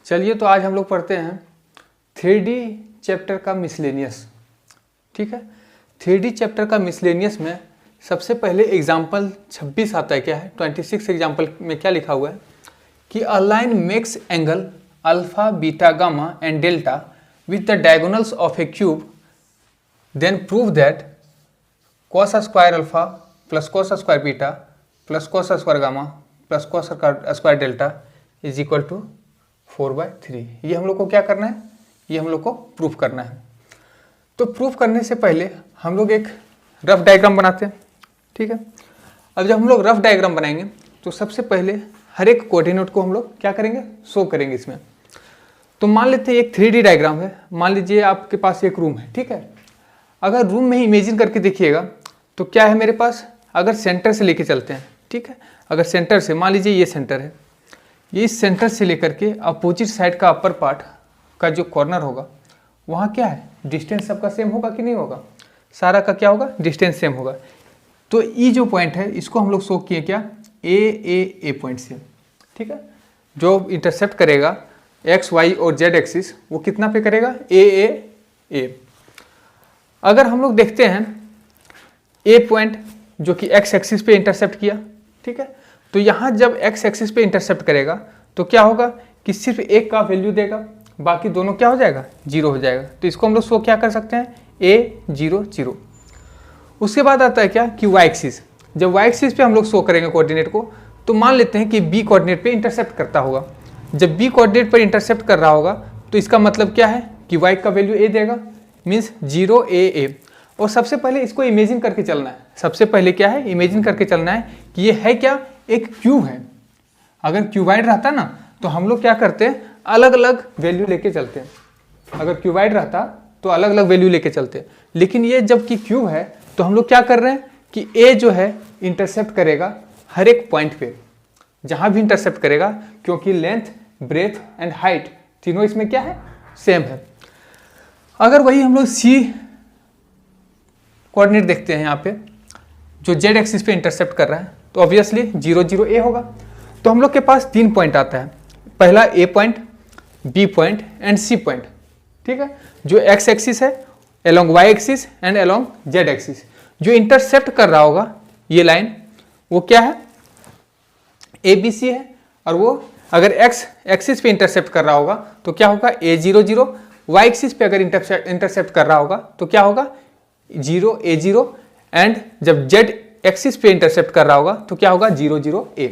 चलिए तो आज हम लोग पढ़ते हैं 3D चैप्टर का मिसलेनियस। ठीक है, 3D चैप्टर का मिसलेनियस में सबसे पहले एग्जाम्पल 26 आता है। क्या है 26 एग्जाम्पल में क्या लिखा हुआ है कि a line makes angle alpha beta gamma and delta with the diagonals of a cube, then prove that cos square alpha plus cos square beta plus cos square gamma plus cos square delta is equal to 4/3। ये हम लोग को क्या करना है, ये हम लोग को प्रूफ करना है। तो प्रूफ करने से पहले हम लोग एक रफ डायग्राम बनाते हैं। ठीक है, अब जब हम लोग रफ डायग्राम बनाएंगे तो सबसे पहले हर एक कोऑर्डिनेट को हम लोग क्या करेंगे, शो करेंगे इसमें। तो मान लेते हैं एक 3D डायग्राम है। मान लीजिए आपके पास एक रूम है। ठीक है, अगर रूम में ही इमेजिन करके देखिएगा तो क्या है मेरे पास, अगर सेंटर से लेके चलते हैं। ठीक है, अगर सेंटर से मान लीजिए ये सेंटर है, ये इस सेंटर से लेकर के अपोजिट साइड का अपर पार्ट का जो कॉर्नर होगा वहाँ क्या है, डिस्टेंस सबका सेम होगा कि नहीं होगा, सारा का क्या होगा, डिस्टेंस सेम होगा। तो ई जो पॉइंट है इसको हम लोग शो किए क्या, ए पॉइंट से। ठीक है, जो इंटरसेप्ट करेगा एक्स वाई और जेड एक्सिस वो कितना पे करेगा, ए। अगर हम लोग देखते हैं ए पॉइंट जो कि एक्स एक्सिस पे इंटरसेप्ट किया, ठीक है, तो यहाँ जब एक्स एक्सिस पे इंटरसेप्ट करेगा तो क्या होगा कि सिर्फ एक का वैल्यू देगा, बाकी दोनों क्या हो जाएगा, 0 हो जाएगा। तो इसको हम लोग शो क्या कर सकते हैं, A0 उसके बाद आता है क्या कि वाई एक्सिस। जब वाई एक्सिस पे हम लोग शो करेंगे कोऑर्डिनेट को, तो मान लेते हैं कि बी कोऑर्डिनेट पे इंटरसेप्ट करता होगा। जब बी कोऑर्डिनेट पर इंटरसेप्ट कर रहा होगा तो इसका मतलब क्या है कि वाई का वैल्यू ए देगा, मीन्स 0 A। और सबसे पहले इसको इमेजिन करके चलना है। सबसे पहले क्या है, इमेजिन करके चलना है कि ये है क्या, एक क्यूब है। अगर क्यूबाइड रहता ना तो हम लोग क्या करते हैं, अलग अलग वैल्यू लेके चलते हैं। अगर क्यूबाइड रहता तो अलग अलग वैल्यू लेके चलते, लेकिन ये जबकि क्यूब है तो हम लोग क्या कर रहे हैं कि ए जो है इंटरसेप्ट करेगा हर एक पॉइंट पे, जहां भी इंटरसेप्ट करेगा, क्योंकि लेंथ ब्रेथ एंड हाइट तीनों इसमें क्या है, सेम है। अगर वही हम लोग सी कोऑर्डिनेट देखते हैं यहाँ पे जो जेड एक्सिस पे इंटरसेप्ट कर रहा है, तो ऑब्वियसली 0 A होगा। तो हम लोग के पास 3 पॉइंट आता है, पहला A point, B point and C point. ठीक है, जो एक्स एक्सिस है along Y axis and along Z axis. जो इंटरसेप्ट कर रहा होगा ये लाइन वो क्या है, ABC है। और वो अगर एक्स एक्सिस पे इंटरसेप्ट कर रहा होगा तो क्या होगा, A0, वाई एक्सिस पे अगर इंटरसेप्ट कर रहा होगा तो क्या होगा, 0 A। एंड जब जेड एक्सिस पे इंटरसेप्ट कर रहा होगा तो क्या होगा, 0 A।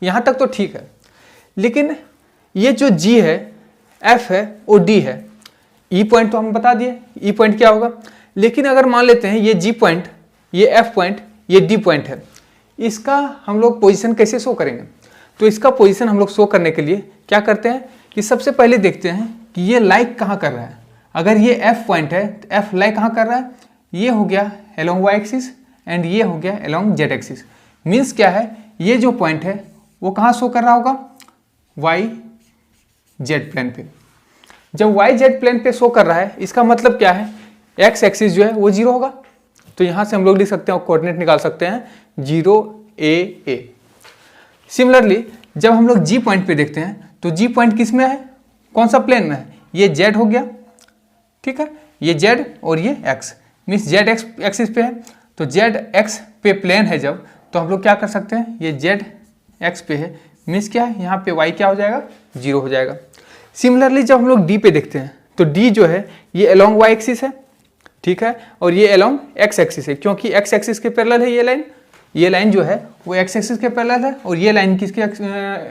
यहाँ तक तो ठीक है, लेकिन ये जो G है, F है और D है, E पॉइंट तो हम बता दिए E पॉइंट क्या होगा। लेकिन अगर मान लेते हैं ये G पॉइंट, ये F पॉइंट, ये D पॉइंट है, इसका हम लोग पोजीशन कैसे शो करेंगे। तो इसका पोजीशन हम लोग शो करने के लिए क्या करते हैं कि सबसे पहले देखते हैं कि ये लाई कहाँ कर रहा है। अगर ये F पॉइंट है तो F लाई कहाँ कर रहा है, ये हो गया अलोंग वाई एक्सिस एंड ये हो गया अलोंग जेड एक्सिस। मीन्स क्या है, ये जो पॉइंट है वो कहाँ शो कर रहा होगा, वाई जेड प्लेन पे। जब वाई जेड प्लेन पे शो कर रहा है इसका मतलब क्या है, एक्स एक्सिस जो है वो 0 होगा। तो यहाँ से हम लोग लिख सकते हैं और कोऑर्डिनेट निकाल सकते हैं 0 A। सिमिलरली जब हम लोग जी पॉइंट पे देखते हैं तो जी पॉइंट किस में है, कौन सा प्लेन में है, ये जेड हो गया। ठीक है, ये जेड और ये x, means Z x axis पे है। तो जेड एक्स पे प्लेन है जब, तो हम लोग क्या कर सकते हैं, ये जेड एक्स पे है, मीन्स क्या है, यहाँ पे वाई क्या हो जाएगा, 0 हो जाएगा। सिमिलरली जब हम लोग डी पे देखते हैं तो डी जो है ये अलोंग वाई एक्सिस है, ठीक है, और ये अलोंग एक्स एक्सिस है, क्योंकि एक्स एक्सिस के पैरेलल है ये लाइन जो है वो एक्स एक्सिस के पैरेलल है, और ये लाइन किसके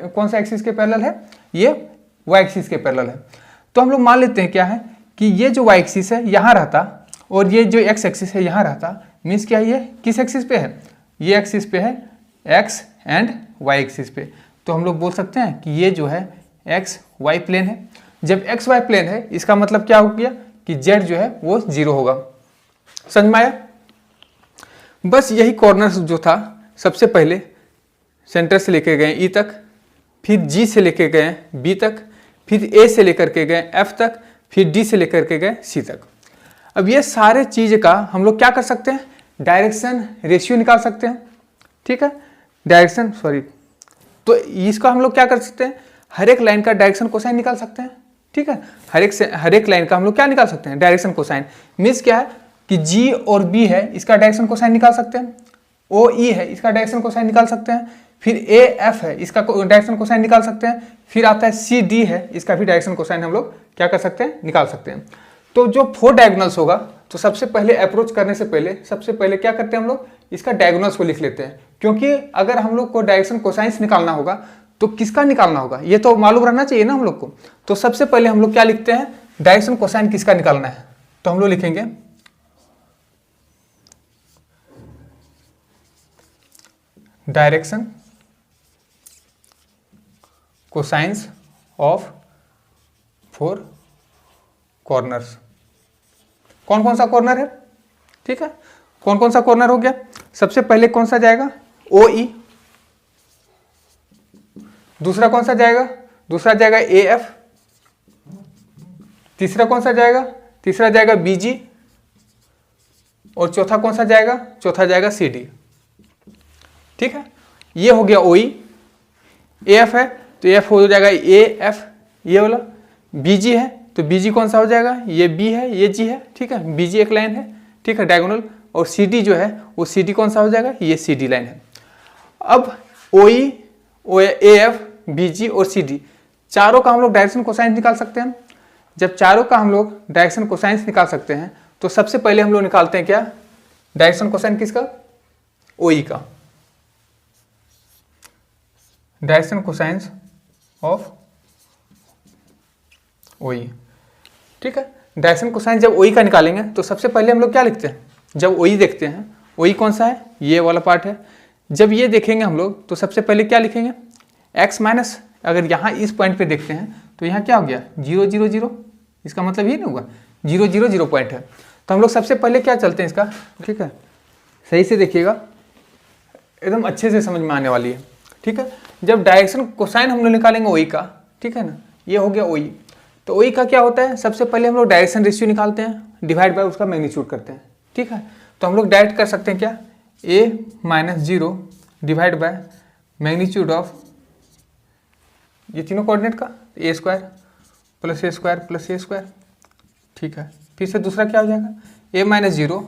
कौन सा एक्सिस के पैरेलल है, ये वाई एक्सिस के पैरेलल है। तो हम लोग मान लेते हैं क्या है कि ये जो वाई एक्सिस है यहाँ रहता और ये जो एक्स एक्सिस है यहाँ रहता, मीन्स क्या ये किस एक्सिस पे है, ये एक्सिस पे है, एक्स एंड वाई एक्सिस पे। तो हम लोग बोल सकते हैं कि ये जो है एक्स वाई प्लेन है। जब एक्स वाई प्लेन है इसका मतलब क्या हो गया कि जेड जो है वो 0 होगा। समझ में आया। बस यही कॉर्नर जो था, सबसे पहले सेंटर से लेके गए ई तक, फिर जी से लेके गए बी तक, फिर ए से लेकर के गए एफ तक, फिर डी से लेकर के गए सी तक। अब ये सारे चीज का हम लोग क्या कर सकते हैं, डायरेक्शन रेशियो निकाल सकते हैं। ठीक है, डायरेक्शन तो इसका हम लोग क्या कर सकते हैं, हर एक लाइन का डायरेक्शन कोसाइन निकाल सकते हैं, ठीक है। हर एक लाइन का हम लोग क्या निकाल सकते हैं, डायरेक्शन कोसाइन। मीन्स क्या है कि जी और बी है, इसका डायरेक्शन कोसाइन निकाल सकते हैं। ओ ई है, इसका डायरेक्शन कोसाइन निकाल सकते हैं। फिर ए एफ है, इसका डायरेक्शन कोसाइन निकाल सकते हैं। फिर आता है सी डी है, इसका भी डायरेक्शन कोसाइन हम लोग क्या कर सकते हैं, निकाल सकते हैं। तो जो 4 डायगोनल्स होगा, तो सबसे पहले अप्रोच करने से पहले सबसे पहले क्या करते हैं हम लोग, इसका डायगोनल्स को लिख लेते हैं। क्योंकि अगर हम लोग को डायरेक्शन कोसाइंस निकालना होगा तो किसका निकालना होगा, ये तो मालूम रहना चाहिए ना हम लोग को। तो सबसे पहले हम लोग क्या लिखते हैं, डायरेक्शन कोसाइन किसका निकालना है। तो हम लोग लिखेंगे डायरेक्शन कोसाइंस ऑफ 4 कॉर्नर्स। कौन कौन सा कॉर्नर है, ठीक है, कौन कौन सा कॉर्नर हो गया। सबसे पहले कौन सा जाएगा, ओ ई। दूसरा कौन सा जाएगा, दूसरा जाएगा ए एफ। तीसरा कौन सा जाएगा, तीसरा जाएगा बी जी। और चौथा कौन सा जाएगा, चौथा जाएगा सी डी, ठीक है। ये हो गया ओ ई। ए एफ है तो एफ हो जाएगा ए एफ, ये वाला। बी जी है तो बी जी कौन सा हो जाएगा, ये बी है, ये जी है, ठीक है। बी जी एक लाइन है, ठीक है, डायगोनल। और सी डी जो है वो सी डी कौन सा हो जाएगा, ये सी डी लाइन है। अब ओ ई, ए एफ, बी जी और सी डी चारों का हम लोग डायरेक्शन कोसाइंस निकाल सकते हैं। जब चारों का हम लोग डायरेक्शन कोसाइंस निकाल सकते हैं तो सबसे पहले हम लोग निकालते हैं क्या, डायरेक्शन कोसाइन किसका, ओ ई का। डायरेक्शन कोसाइंस ऑफ ओ ई, ठीक है। डायरेक्शन कोसाइन जब ओ ई का निकालेंगे तो सबसे पहले हम लोग क्या लिखते हैं, जब ओ ई देखते हैं, ओ ई कौन सा है, ये वाला पार्ट है। जब ये देखेंगे हम लोग तो सबसे पहले क्या लिखेंगे, एक्स माइनस। अगर यहाँ इस पॉइंट पे देखते हैं तो यहाँ क्या हो गया, 0 0 0, इसका मतलब ये नहीं होगा 0 0 0 पॉइंट है। तो हम लोग सबसे पहले क्या चलते हैं इसका, ठीक है, सही से देखिएगा, एकदम अच्छे से समझ में आने वाली है, ठीक है। जब डायरेक्शन कोसाइन हम लोग निकालेंगे ओ ई का, ठीक है ना, ये हो गया ओ ई। तो ओ ई का क्या होता है, सबसे पहले हम लोग डायरेक्शन रेशियो निकालते हैं, डिवाइड बाय उसका मैग्नीट्यूड करते हैं, ठीक है। तो हम लोग डायरेक्ट कर सकते हैं क्या, A minus 0 divide by magnitude of ये तीनों कोऑर्डिनेट का, A square plus A square plus A square, ठीक है। फिर से दूसरा क्या हो जाएगा, A minus 0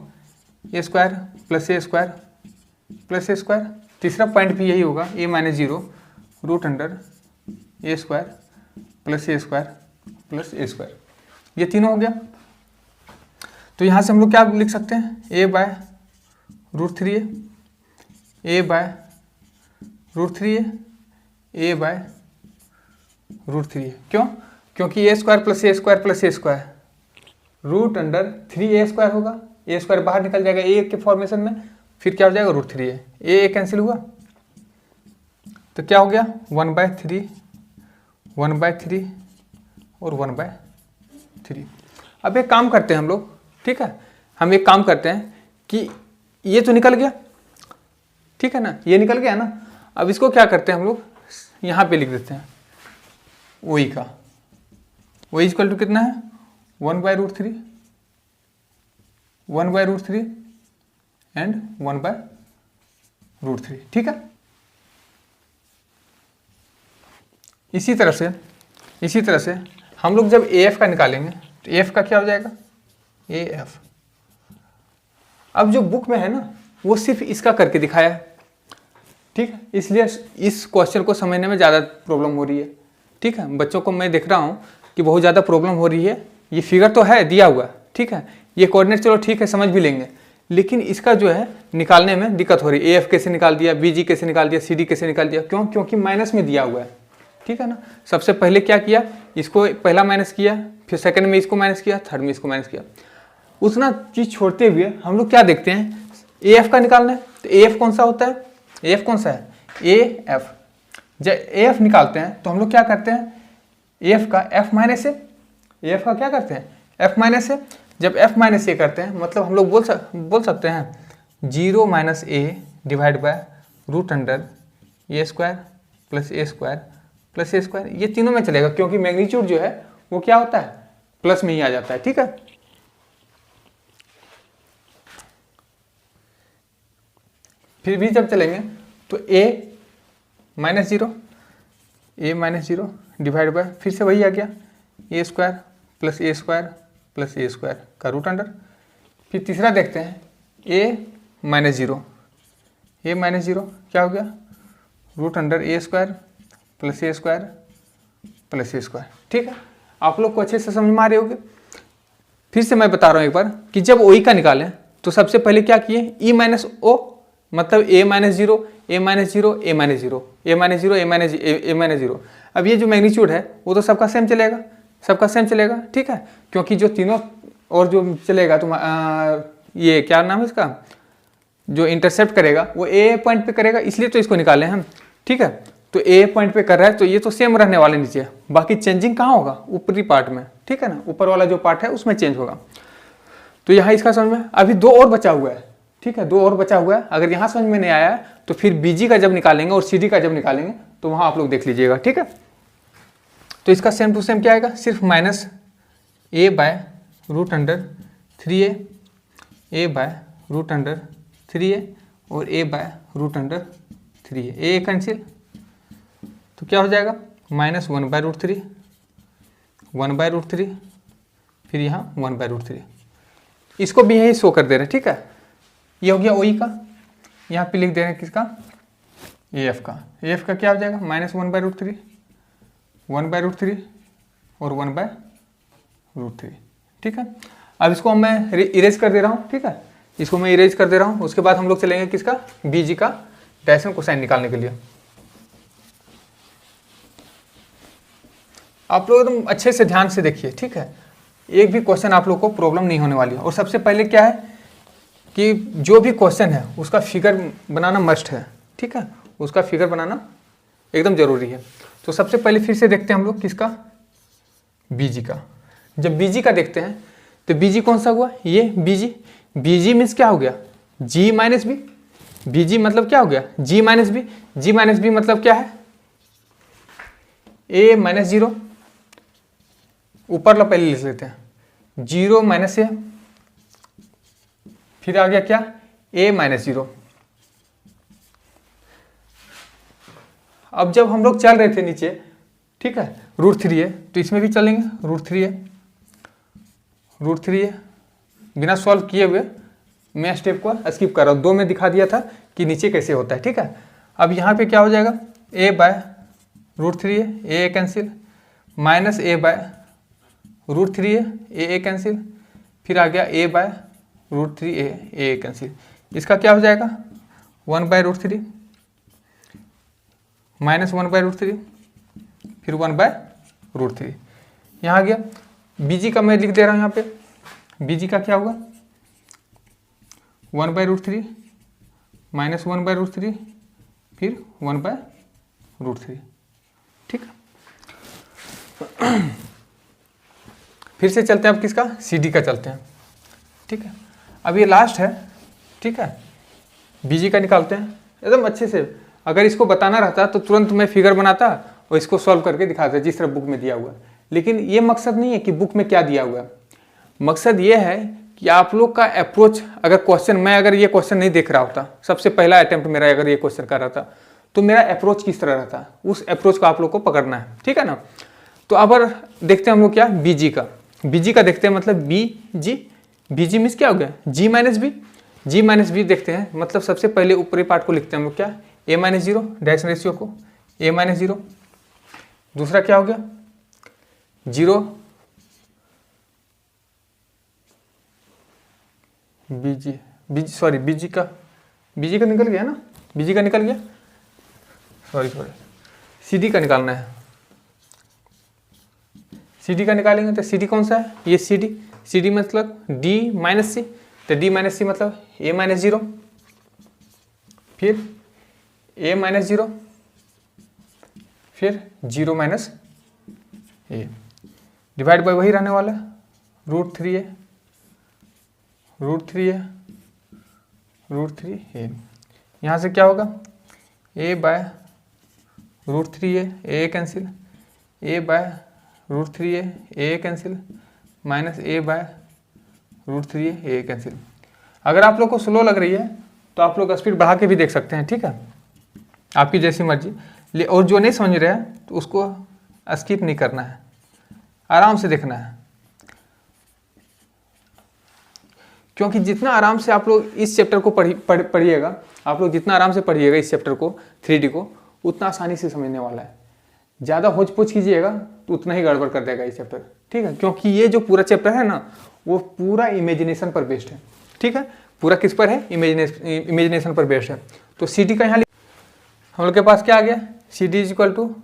A square plus A square plus A square. तीसरा पॉइंट भी यही होगा, A minus 0 root under A square plus A square plus A square. ये तीनों हो गया। तो यहाँ से हम लोग क्या लिख सकते हैं, A by root 3 A by root 3 A by root 3। क्यों, क्योंकि A square plus A square root under 3 A square होगा। ए स्क्वायर बाहर निकल जाएगा ए के फॉर्मेशन में, फिर क्या हो जाएगा रूट 3 ए कैंसिल हुआ। तो क्या हो गया 1/3 1/3 और 1/3। अब एक काम करते हैं हम लोग, ठीक है, हम एक काम करते हैं कि ये तो निकल गया, ठीक है ना, ये निकल गया ना। अब इसको क्या करते हैं हम लोग, यहाँ पे लिख देते हैं ओ ई का। ओ इक्वल टू कितना है 1/√3 1/√3 एंड 1/√3, ठीक है। इसी तरह से हम लोग जब ए एफ का निकालेंगे तो ए एफ का क्या हो जाएगा, ए एफ। अब जो बुक में है ना वो सिर्फ इसका करके दिखाया है, ठीक है, इसलिए इस क्वेश्चन को समझने में ज़्यादा प्रॉब्लम हो रही है, ठीक है। बच्चों को मैं देख रहा हूँ कि बहुत ज़्यादा प्रॉब्लम हो रही है। ये फिगर तो है दिया हुआ, ठीक है, ये कोऑर्डिनेट चलो ठीक है समझ भी लेंगे, लेकिन इसका जो है निकालने में दिक्कत हो रही है। ए एफ कैसे निकाल दिया, बी जी कैसे निकाल दिया, सी डी कैसे निकाल दिया, क्यों, क्योंकि माइनस में दिया हुआ है, ठीक है ना। सबसे पहले क्या किया, इसको पहला माइनस किया, फिर सेकंड में इसको माइनस किया, थर्ड में इसको माइनस किया। उतना चीज़ छोड़ते हुए हम लोग क्या देखते हैं, ए एफ का निकालना है। तो ए एफ कौन सा होता है, ए एफ कौन सा है, ए एफ। जब ए एफ निकालते हैं तो हम लोग क्या करते हैं, ए एफ का एफ माइनस ए, एफ का क्या करते हैं, एफ माइनस ए। जब एफ माइनस ए करते हैं मतलब हम लोग बोल सकते हैं 0 minus A divide by root under A square plus A square plus A square. ये तीनों में चलेगा क्योंकि मैग्नीट्यूड जो है वो क्या होता है, प्लस में ही आ जाता है, ठीक है। फिर भी जब चलेंगे तो A minus 0 A minus zero divide by फिर से वही आ गया A square plus A square plus A square का रूट अंडर। फिर तीसरा देखते हैं ए माइनस जीरो क्या हो गया root under A square plus A square plus A square. ठीक है, आप लोग को अच्छे से समझ में आ रहे होंगे। फिर से मैं बता रहा हूँ एक बार कि जब ओ ई का निकालें तो सबसे पहले क्या किए ई माइनस ओ मतलब ए माइनस जीरो ए माइनस जीरो ए माइनस जीरो ए माइनस जीरो ए माइनस जीरो। अब ये जो मैग्नीट्यूड है वो तो सबका सेम चलेगा, ठीक है, क्योंकि जो तीनों और जो चलेगा तुम ये क्या नाम है इसका जो इंटरसेप्ट करेगा वो ए पॉइंट पे करेगा, इसलिए तो इसको निकाले हम। ठीक है, तो ए पॉइंट पे कर रहा है तो ये तो सेम रहने वाले नीचे, बाकी चेंजिंग कहाँ होगा ऊपरी पार्ट में। ठीक है ना, ऊपर वाला जो पार्ट है उसमें चेंज होगा। तो यहाँ इसका समझ में अभी दो और बचा हुआ है। ठीक है, दो और बचा हुआ है। अगर यहाँ समझ में नहीं आया तो फिर बीजी का जब निकालेंगे और सीडी का जब निकालेंगे तो वहाँ आप लोग देख लीजिएगा। ठीक है, तो इसका सेम टू सेम क्या आएगा सिर्फ minus A by root under 3a A by root under 3a और a by root under 3a A cancel तो क्या हो जाएगा माइनस 1/√3 1/√3 फिर यहाँ 1/√3। इसको भी यही शो कर दे रहे हैं। ठीक है, ये हो गया OE का। यहाँ पे लिख दे रहे हैं किसका AF का क्या हो जाएगा माइनस 1/√3 1/√3 और 1/√3। ठीक है, अब इसको मैं इरेज कर दे रहा हूँ। ठीक है, इसको मैं इरेज कर दे रहा हूँ। उसके बाद हम लोग चलेंगे किसका BG का डायरेक्शन कोसाइन निकालने के लिए। आप लोग एकदम अच्छे से ध्यान से देखिए। ठीक है, एक भी क्वेश्चन आप लोग को प्रॉब्लम नहीं होने वाली है। और सबसे पहले क्या है कि जो भी क्वेश्चन है उसका फिगर बनाना मस्ट है। ठीक है, उसका फिगर बनाना एकदम जरूरी है। तो सबसे पहले फिर से देखते हैं हम लोग किसका BG का। जब BG का देखते हैं तो BG कौन सा हुआ ये BG मीन्स क्या हो गया G माइनस बी। BG मतलब क्या हो गया G माइनस बी मतलब क्या है A माइनस जीरो। ऊपर ला पहले लिख लेते हैं 0 माइनस ए, फिर आ गया क्या A माइनस जीरो। अब जब हम लोग चल रहे थे नीचे, ठीक है, √3a तो इसमें भी चलेंगे √3a बिना सॉल्व किए हुए मैं स्टेप को स्किप कर रहा हूँ। 2 में दिखा दिया था कि नीचे कैसे होता है। ठीक है, अब यहाँ पे क्या हो जाएगा a/√3a ए कैंसिल माइनस a/√3a ए कैंसिल फिर आ गया a/√3a ए कैंसिल। इसका क्या हो जाएगा 1/√3 माइनस 1/√3 फिर 1/√3। यहाँ आ गया BG का मैं लिख दे रहा हूँ। यहाँ पे BG का क्या होगा 1/√3 माइनस 1/√3 फिर 1/√3। ठीक है, फिर से चलते हैं अब किसका CD का चलते हैं। ठीक है, अब ये लास्ट है। ठीक है, BG का निकालते हैं एकदम अच्छे से। अगर इसको बताना रहता तो तुरंत मैं फिगर बनाता और इसको सॉल्व करके दिखाता जिस तरह बुक में दिया हुआ है। लेकिन ये मकसद नहीं है कि बुक में क्या दिया हुआ है। मकसद ये है कि आप लोग का अप्रोच, अगर क्वेश्चन मैं अगर ये क्वेश्चन नहीं देख रहा होता, सबसे पहला अटेम्प्ट मेरा अगर ये क्वेश्चन कर रहा था तो मेरा अप्रोच किस तरह रहता, उस अप्रोच को आप लोग को पकड़ना है। ठीक है ना, तो अब देखते हैं हम लोग क्या BG का देखते हैं मतलब BG मीन्स क्या हो गया G माइनस बी देखते हैं। मतलब सबसे पहले ऊपरी पार्ट को लिखते हैं हम लोग क्या A minus zero direction ratio को A माइनस जीरो। दूसरा क्या हो गया 0 BG का निकल गया ना, BG का निकल गया, सॉरी CD का निकालना है। CD का निकालेंगे तो CD कौन सा है ये CD मतलब D माइनस C, तो D माइनस C मतलब A माइनस जीरो फिर A माइनस जीरो फिर 0 माइनस A डिवाइड बाय वही रहने वाला है √3a यहाँ से क्या होगा A/√3a ए कैंसिल A/√3a ए कैंसिल माइनस A/√3a ए कैंसिल। अगर आप लोग को स्लो लग रही है तो आप लोग स्पीड बढ़ा के भी देख सकते हैं। ठीक है, आपकी जैसी मर्जी, और जो नहीं समझ रहे हैं तो उसको स्किप नहीं करना है, आराम से देखना है, क्योंकि जितना आराम से आप लोग इस चैप्टर को पढ़िएगा, आप लोग जितना आराम से पढ़िएगा इस चैप्टर को 3D को, उतना आसानी से समझने वाला है। ज़्यादा होच-पोच कीजिएगा तो उतना ही गड़बड़ कर देगा ये चैप्टर, ठीक है। क्योंकि ये जो पूरा चैप्टर है ना, वो पूरा इमेजिनेशन पर बेस्ड है, ठीक है। पूरा किस पर है? इमेजिनेशन पर बेस्ड है। तो सी डी का यहाँ हम लोग के पास क्या आ गया? C D is equal to,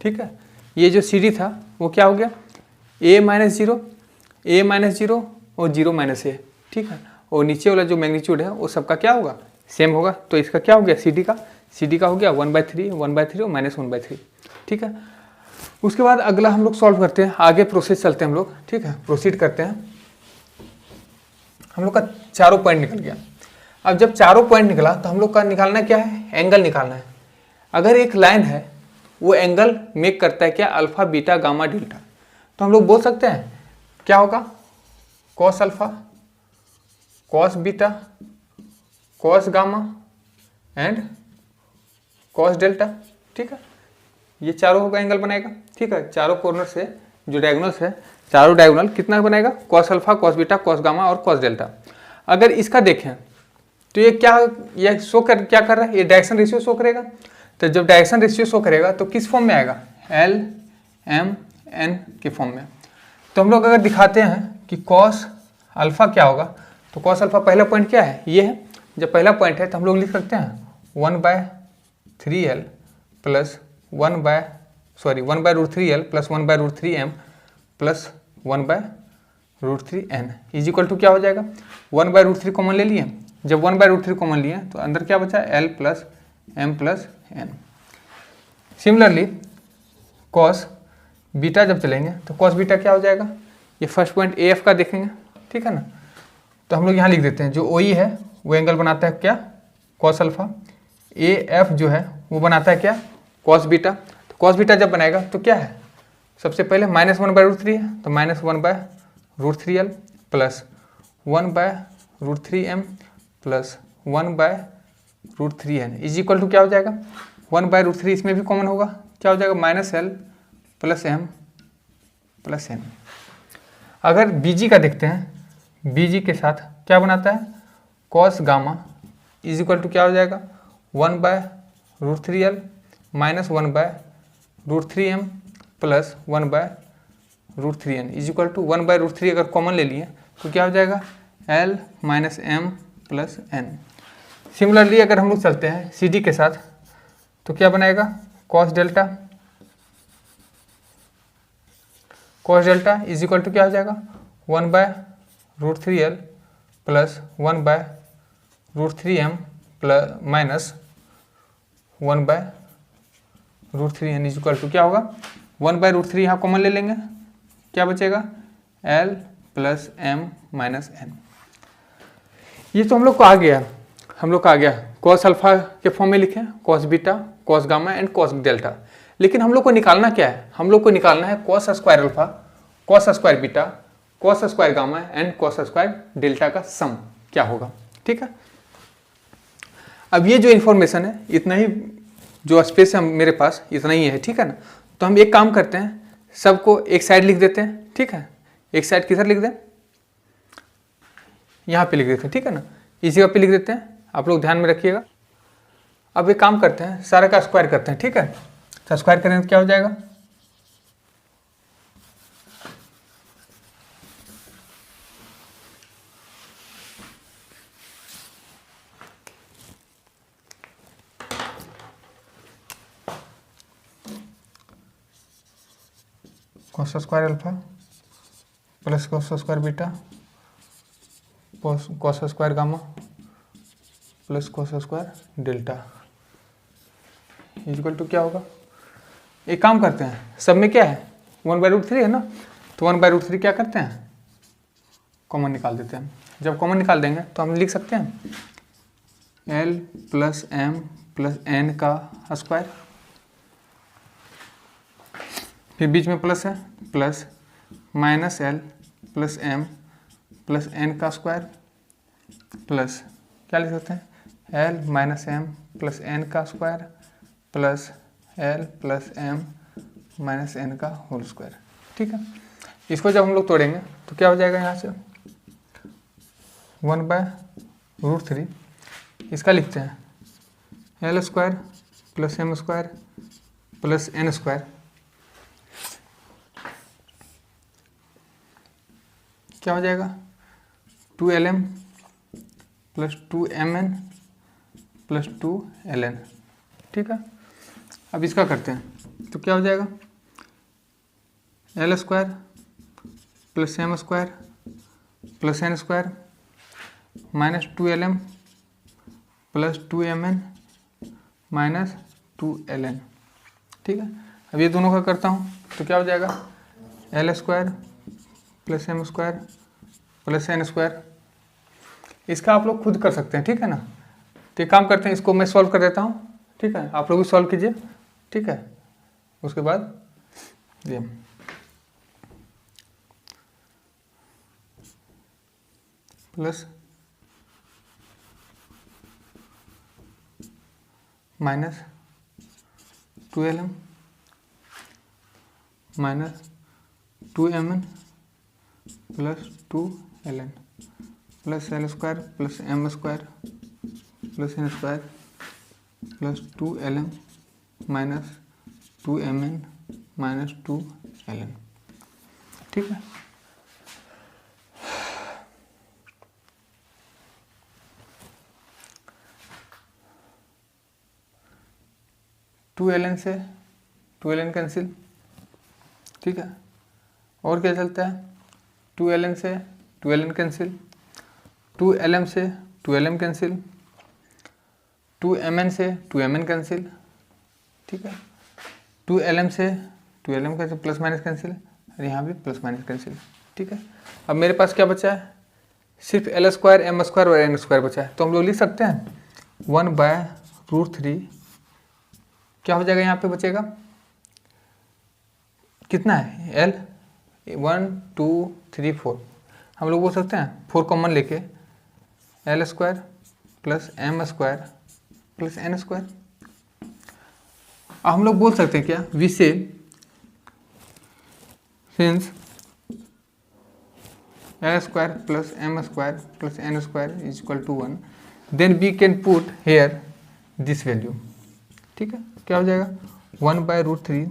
ठीक है, ये जो सी डी था वो क्या हो गया? a minus zero, A minus zero और जीरो माइनस ए, ठीक है। और नीचे वाला जो मैग्नीट्यूड है वो सबका क्या होगा? सेम होगा। तो इसका क्या हो गया? सी डी का हो गया 1/3 1/3 और माइनस 1/3, ठीक है। उसके बाद अगला हम लोग सॉल्व करते हैं, आगे प्रोसेस चलते हैं हम लोग, ठीक है, प्रोसीड करते हैं। हम लोग का चारों पॉइंट निकल गया। अब जब चारों पॉइंट निकला तो हम लोग का निकालना क्या है? एंगल निकालना है। अगर एक लाइन है वो एंगल मेक करता है क्या? Alpha beta gamma delta. तो हम लोग बोल सकते हैं क्या होगा? Cos alpha, cos beta, cos gamma and cos delta, ठीक है। ये चारों होगा एंगल बनाएगा, ठीक है। चारों कॉर्नर से जो डायगोनल्स है, चारों डायगोनल कितना बनेगा? Cos alpha, cos beta, cos gamma और कॉस डेल्टा। अगर इसका देखें तो ये क्या, ये क्या कर रहा है? ये डायरेक्शन रेशियो शो करेगा। तो जब डायरेक्शन रेशियो शो करेगा तो किस फॉर्म में आएगा? एल एम एन के फॉर्म में। तो हम लोग अगर दिखाते हैं कि कॉस अल्फा क्या होगा, तो कॉस अल्फा पहला पॉइंट क्या है? ये है। जब पहला पॉइंट है तो हम लोग लिख सकते हैं 1/3L plus 1/√3L plus 1/√3M plus 1/√3N is equal to क्या हो जाएगा? 1/√3 कॉमन ले लिए। जब 1/√3 कॉमन लिए तो अंदर क्या बचा? L plus M plus N। Similarly cos beta जब चलेंगे तो कॉस बीटा क्या हो जाएगा? ये फर्स्ट पॉइंट AF का देखेंगे, ठीक है ना। तो हम लोग यहाँ लिख देते हैं जो OE है वो एंगल बनाता है क्या? Cos alpha. AF जो है वो बनाता है क्या? Cos beta. तो कॉस बीटा जब बनाएगा तो क्या है? सबसे पहले माइनस 1/√3 है तो minus 1/√3L plus 1/√3M plus 1/√3N is equal to क्या हो जाएगा? 1/√3 इसमें भी कॉमन होगा, क्या हो जाएगा? Minus L plus M plus N। अगर BG का देखते हैं, BG के साथ क्या बनाता है? Cos gamma is equal to क्या हो जाएगा? 1/√3L minus 1/√3M plus 1/√3N is equal to 1/√3 अगर कॉमन ले लिए तो क्या हो जाएगा? L minus M plus N। Similarly अगर हम लोग चलते हैं CD के साथ तो क्या बनाएगा? Cos delta is equal to क्या हो जाएगा? 1/√3L plus 1/√3M plus minus 1/√3N is equal to क्या होगा? 1/√3 यहाँ कॉमन ले लेंगे, क्या बचेगा? L plus M minus N। ये तो हम लोग को आ गया, कॉस अल्फा के फॉर्म में लिखे, cos beta, cos gamma and cos delta. लेकिन हम लोग को निकालना क्या है? हम लोग को निकालना है cos square alpha, cos square beta, cos square gamma and cos square delta का सम क्या होगा, ठीक है। अब ये जो इन्फॉर्मेशन है इतना ही, जो स्पेस है मेरे पास इतना ही है, ठीक है ना। तो हम एक काम करते हैं, सबको एक साइड लिख देते हैं, ठीक है। एक साइड किधर लिख दें? यहाँ पे लिख देते हैं, ठीक है ना। इसी जगह पे लिख देते हैं, आप लोग ध्यान में रखिएगा। अब एक काम करते हैं, सारा का स्क्वायर करते हैं, ठीक है। तो स्क्वायर करेंगे तो क्या हो जाएगा? Cos square alpha plus cos square beta cos square gamma plus cos square delta equal to क्या होगा? एक काम करते हैं, सब में क्या है? 1/√3 है ना। तो 1/√3 क्या करते हैं? कॉमन निकाल देते हैं। जब कॉमन निकाल देंगे तो हम लिख सकते हैं L plus M plus N का स्क्वायर, फिर बीच में प्लस है, plus minus L plus M plus N का स्क्वायर प्लस क्या लिख सकते हैं? L minus M plus N का square plus L plus M minus N का होल स्क्वायर। ठीक है, इसको जब हम लोग तोड़ेंगे तो क्या हो जाएगा, यहाँ से 1/√3, इसका लिखते हैं L square plus M square plus N square, क्या हो जाएगा 2lm plus 2mn plus 2ln। ठीक है, अब इसका करते हैं तो क्या हो जाएगा L square plus M square plus N square minus 2lm plus 2mn minus 2ln। ठीक है, अब ये दोनों का करता हूँ तो क्या हो जाएगा L square plus M square plus N square. इसका आप लोग खुद कर सकते हैं, ठीक है ना। तो एक काम करते हैं, इसको मैं सॉल्व कर देता हूँ, ठीक है, आप लोग भी सॉल्व कीजिए, ठीक है। उसके बाद ये plus minus 2lm minus 2mn plus 2ln plus L square plus M square plus N square plus 2lm minus 2mn minus 2ln। ठीक है, टू एल से 2ln कैंसिल। ठीक है, और क्या चलता है 2ln से 2ln कैंसिल, 2lm से 2lm कैंसिल, 2mn से 2mn कैंसिल। ठीक है, 2lm से 2lm cancel, plus minus cancel, और यहाँ भी प्लस माइनस कैंसिल। ठीक है, अब मेरे पास क्या बचा है, सिर्फ एल स्क्वायर एम स्क्वायर और एन स्क्वायर बचा है। तो हम लोग लिख सकते हैं 1/√3, क्या हो जाएगा यहाँ पे बचेगा, कितना है एल 1 2 3 4, हम लोग बोल सकते हैं 4 कॉमन लेके L square plus M square plus N square. अब हम लोग बोल सकते हैं क्या, we say since L square plus M square plus N square is equal to 1, then we can put here this value. ठीक है, क्या हो जाएगा 1/√3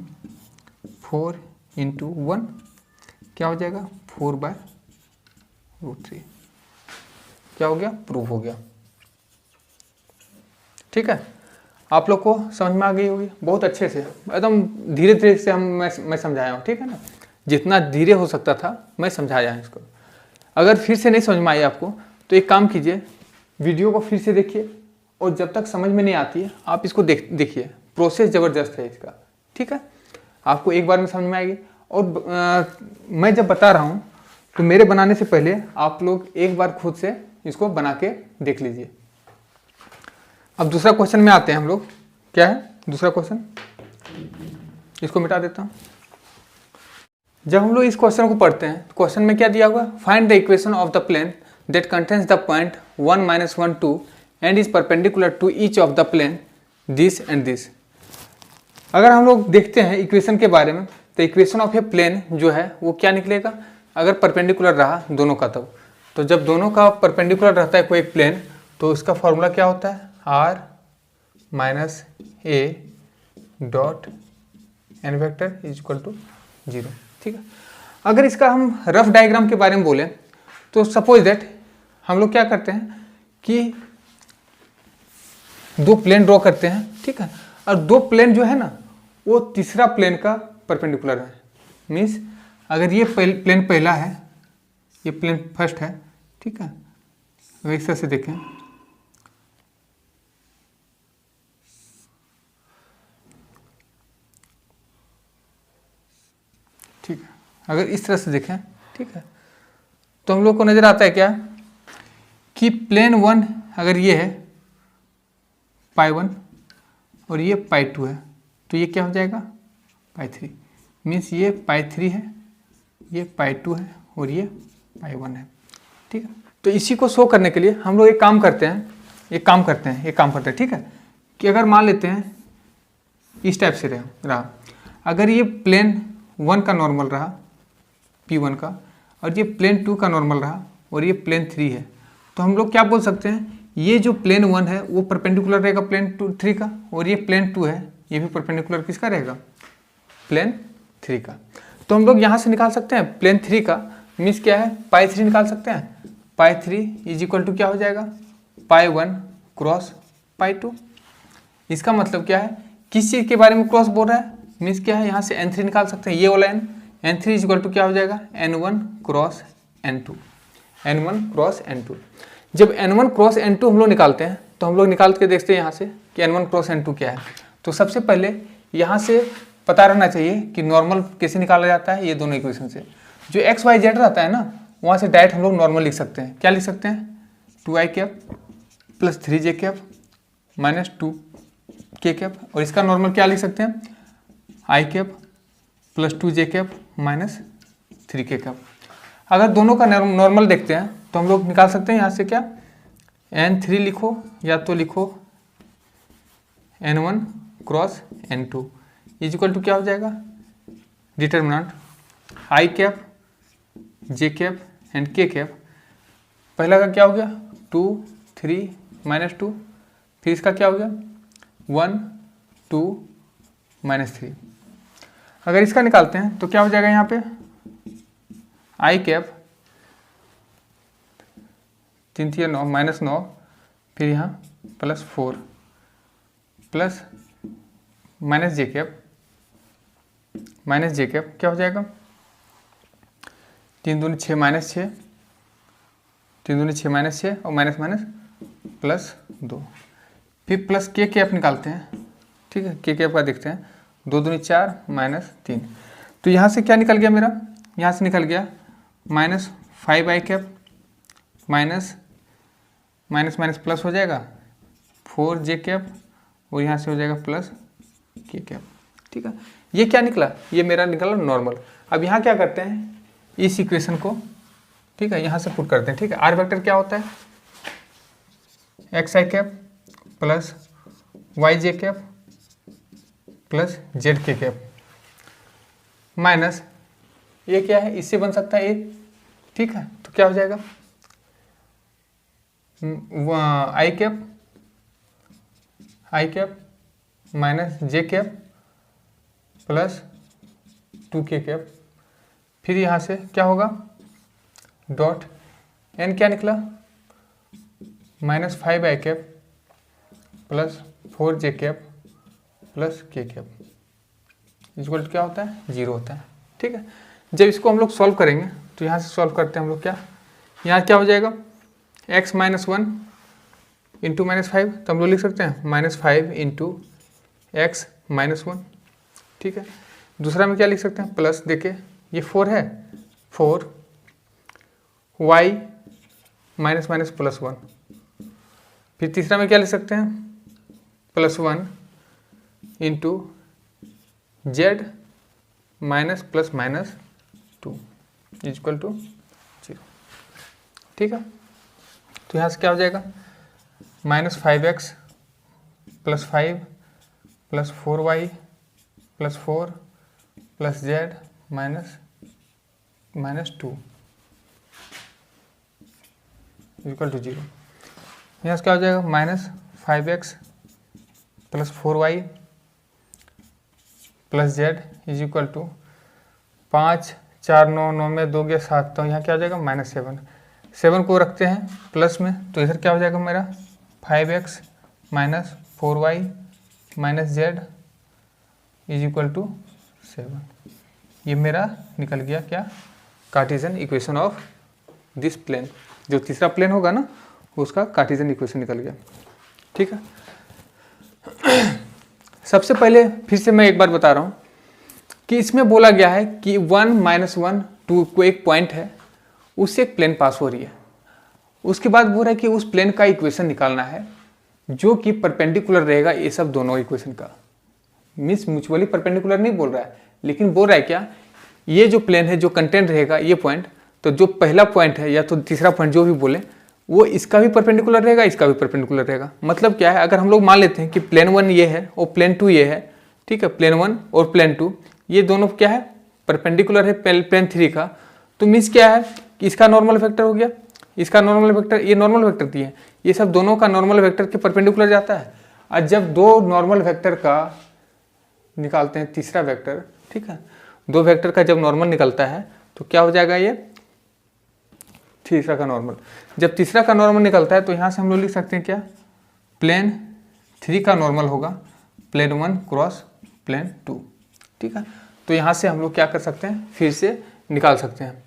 4 इंटू 1, क्या हो जाएगा 4/√3। क्या हो गया, प्रूफ हो गया। ठीक है, आप लोग को समझ में आ गई होगी बहुत अच्छे से, एकदम धीरे धीरे से मैं समझाया हूँ। ठीक है ना, जितना धीरे हो सकता था मैं समझाया इसको। अगर फिर से नहीं समझ में आई आपको तो एक काम कीजिए, वीडियो को फिर से देखिए, और जब तक समझ में नहीं आती है आप इसको देखिए, प्रोसेस ज़बरदस्त है इसका। ठीक है, आपको एक बार में समझ में आएगी। और मैं जब बता रहा हूँ तो मेरे बनाने से पहले आप लोग एक बार खुद से इसको बना के देख लीजिए। अब दूसरा क्वेश्चन में आते हैं हम लोग, क्या है दूसरा क्वेश्चन, इसको मिटा देता हूँ। जब हम लोग इस क्वेश्चन को पढ़ते हैं तो क्वेश्चन में क्या दिया हुआ, find the equation of the plane that contains the point 1 - 1 2 and is perpendicular to each of the plane this and this. अगर हम लोग देखते हैं इक्वेशन के बारे में, तो इक्वेशन ऑफ ए प्लेन जो है वो क्या निकलेगा, अगर परपेंडिकुलर रहा दोनों का तब, तो जब दोनों का परपेंडिकुलर रहता है कोई प्लेन तो उसका फॉर्मूला क्या होता है, r - a dot N vector is equal to 0। ठीक है, अगर इसका हम रफ डायग्राम के बारे में बोलें तो सपोज दैट हम लोग क्या करते हैं कि दो प्लेन ड्रॉ करते हैं। ठीक है, और दो प्लेन जो है ना वो तीसरा प्लेन का परपेंडिकुलर है। मीन्स अगर ये प्लेन पहला है, ये प्लेन फर्स्ट है। ठीक है, अगर इस तरह से देखें, ठीक है, अगर इस तरह से देखें, ठीक है, तो हम लोग को नजर आता है क्या कि प्लेन 1 अगर ये है π1 और ये π2 है, तो ये क्या हो जाएगा π3। मीन्स ये π3 है, ये π2 है और ये π1 है। ठीक है, तो इसी को शो करने के लिए हम लोग एक काम करते हैं, ठीक है, कि अगर मान लेते हैं इस टाइप से रहा। अगर ये प्लेन 1 का नॉर्मल रहा P1 का, और ये प्लेन 2 का नॉर्मल रहा, और ये प्लेन 3 है, तो हम लोग क्या बोल सकते हैं, ये जो प्लेन 1 है वो परपेंडिकुलर रहेगा प्लेन 3 का, और ये प्लेन 2 है ये भी परपेंडिकुलर किसका रहेगा, प्लेन 3 का। तो हम लोग यहाँ से निकाल सकते हैं प्लेन 3 का मीन्स क्या है, पाई 3 निकाल सकते हैं। पाई 3 इज इक्वल टू क्या हो जाएगा, पाई 1 क्रॉस पाई 2। इसका मतलब क्या है, किस चीज़ के बारे में क्रॉस बोल रहा है, मीन्स क्या है, यहाँ से n3 निकाल सकते हैं, ये वाला n3 इज इक्वल टू क्या हो जाएगा, n1 cross n2, n1 cross n2। जब n1 क्रॉस n2 हम लोग निकालते हैं तो हम लोग निकाल के देखते हैं यहाँ से कि n1 क्रॉस n2 क्या है। तो सबसे पहले यहाँ से पता रहना चाहिए कि नॉर्मल कैसे निकाला जाता है, ये दोनों इक्वेशन से। जो एक्स वाई जेड रहता है ना, वहाँ से डायरेक्ट हम लोग नॉर्मल लिख सकते हैं। क्या लिख सकते हैं, 2i cap plus 3j cap minus 2k cap, और इसका नॉर्मल क्या लिख सकते हैं, i cap plus 2j cap minus 3k cap. अगर दोनों का नॉर्मल देखते हैं तो हम लोग निकाल सकते हैं यहाँ से क्या, n3 लिखो या तो लिखो n1 cross n2 is equal to क्या हो जाएगा, determinant i cap j cap and k cap. पहला का क्या हो गया 2 3 माइनस 2, फिर इसका क्या हो गया 1 2 माइनस 3। अगर इसका निकालते हैं तो क्या हो जाएगा, यहाँ पे i कैप 3 3 9 माइनस 9, फिर यहाँ प्लस 4 प्लस माइनस जे कैप क्या हो जाएगा, 3 दूनी 6 माइनस 6, 3 दूनी 6 माइनस 6 और माइनस माइनस प्लस 2, फिर प्लस के कैप निकालते हैं, ठीक है, के कैप का देखते हैं, 2 दूनी 4 माइनस 3। तो यहाँ से क्या निकल गया मेरा, यहाँ से निकल गया minus 5i cap minus minus minus plus हो जाएगा 4j कैप, और यहाँ से हो जाएगा प्लस के कैप, ठीक है। ये क्या निकला, ये मेरा निकला नॉर्मल। अब यहाँ क्या करते हैं, इस इक्वेशन को, ठीक है, यहाँ से पुट करते हैं, ठीक है। आर वेक्टर क्या होता है, xi cap plus yj cap plus zk cap minus ये क्या है, इससे बन सकता है ए, ठीक है। तो क्या हो जाएगा i cap minus j cap plus 2k cap, फिर यहाँ से क्या होगा डॉट n क्या निकला minus 5i cap plus 4j cap plus k cap equal क्या होता है, 0 होता है, ठीक है। जब इसको हम लोग सॉल्व करेंगे तो यहाँ से सॉल्व करते हैं हम लोग, क्या यहाँ क्या हो जाएगा x माइनस 1 इंटू माइनस 5, तो हम लोग लिख सकते हैं माइनस 5 इंटू एक्स माइनस 1, ठीक है। दूसरा में क्या लिख सकते हैं, प्लस देखिए ये 4 है, 4 y माइनस माइनस प्लस 1, फिर तीसरा में क्या लिख सकते हैं plus 1 into Z minus plus minus 2 equal to 0, ठीक है। तो यहाँ से क्या हो जाएगा minus 5x plus 5 plus 4y plus 4 plus Z minus minus 2 equal to 0। यहाँ से क्या हो जाएगा minus 5x plus 4y plus Z is equal to 5 4 9 9 में 2 गया 7, तो यहाँ क्या हो जाएगा माइनस 7 को रखते हैं प्लस में, तो इधर क्या हो जाएगा मेरा 5x minus 4y minus Z is equal to 7। ये मेरा निकल गया क्या, Cartesian equation of this plane. जो तीसरा प्लेन होगा ना उसका कार्टेशियन इक्वेशन निकल गया, ठीक है। सबसे पहले फिर से मैं एक बार बता रहा हूँ कि इसमें बोला गया है कि 1 माइनस 1 2 को एक पॉइंट है, उससे एक प्लेन पास हो रही है। उसके बाद बोल रहा है कि उस प्लेन का इक्वेशन निकालना है जो कि परपेंडिकुलर रहेगा ये सब दोनों इक्वेशन का। मीन्स म्यूचुअली परपेंडिकुलर नहीं बोल रहा है, लेकिन बोल रहा है क्या, ये जो प्लेन है जो कंटेंट रहेगा ये पॉइंट, तो जो पहला पॉइंट है या तो तीसरा पॉइंट जो भी बोले वो इसका भी परपेंडिकुलर रहेगा, इसका भी परपेंडिकुलर रहेगा। मतलब क्या है, अगर हम लोग मान लेते हैं कि प्लेन 1 ये है और प्लेन 2 ये है, ठीक है, प्लेन 1 और प्लेन 2 ये दोनों क्या है, परपेंडिकुलर है प्लेन 3 का। तो मीन्स क्या है कि इसका नॉर्मल वेक्टर हो गया, इसका नॉर्मल वेक्टर, ये नॉर्मल वेक्टर दिए हैं, ये सब दोनों का नॉर्मल वेक्टर के परपेंडिकुलर जाता है। और जब दो नॉर्मल वेक्टर का निकालते हैं तीसरा वेक्टर, ठीक है, दो वेक्टर का जब नॉर्मल निकलता है तो क्या हो जाएगा, ये तीसरा का नॉर्मल। जब तीसरा का नॉर्मल निकलता है तो यहाँ से हम लोग लिख सकते हैं क्या, प्लेन 3 का नॉर्मल होगा प्लेन 1 क्रॉस प्लेन 2, ठीक है। तो यहाँ से हम लोग क्या कर सकते हैं, फिर से निकाल सकते हैं,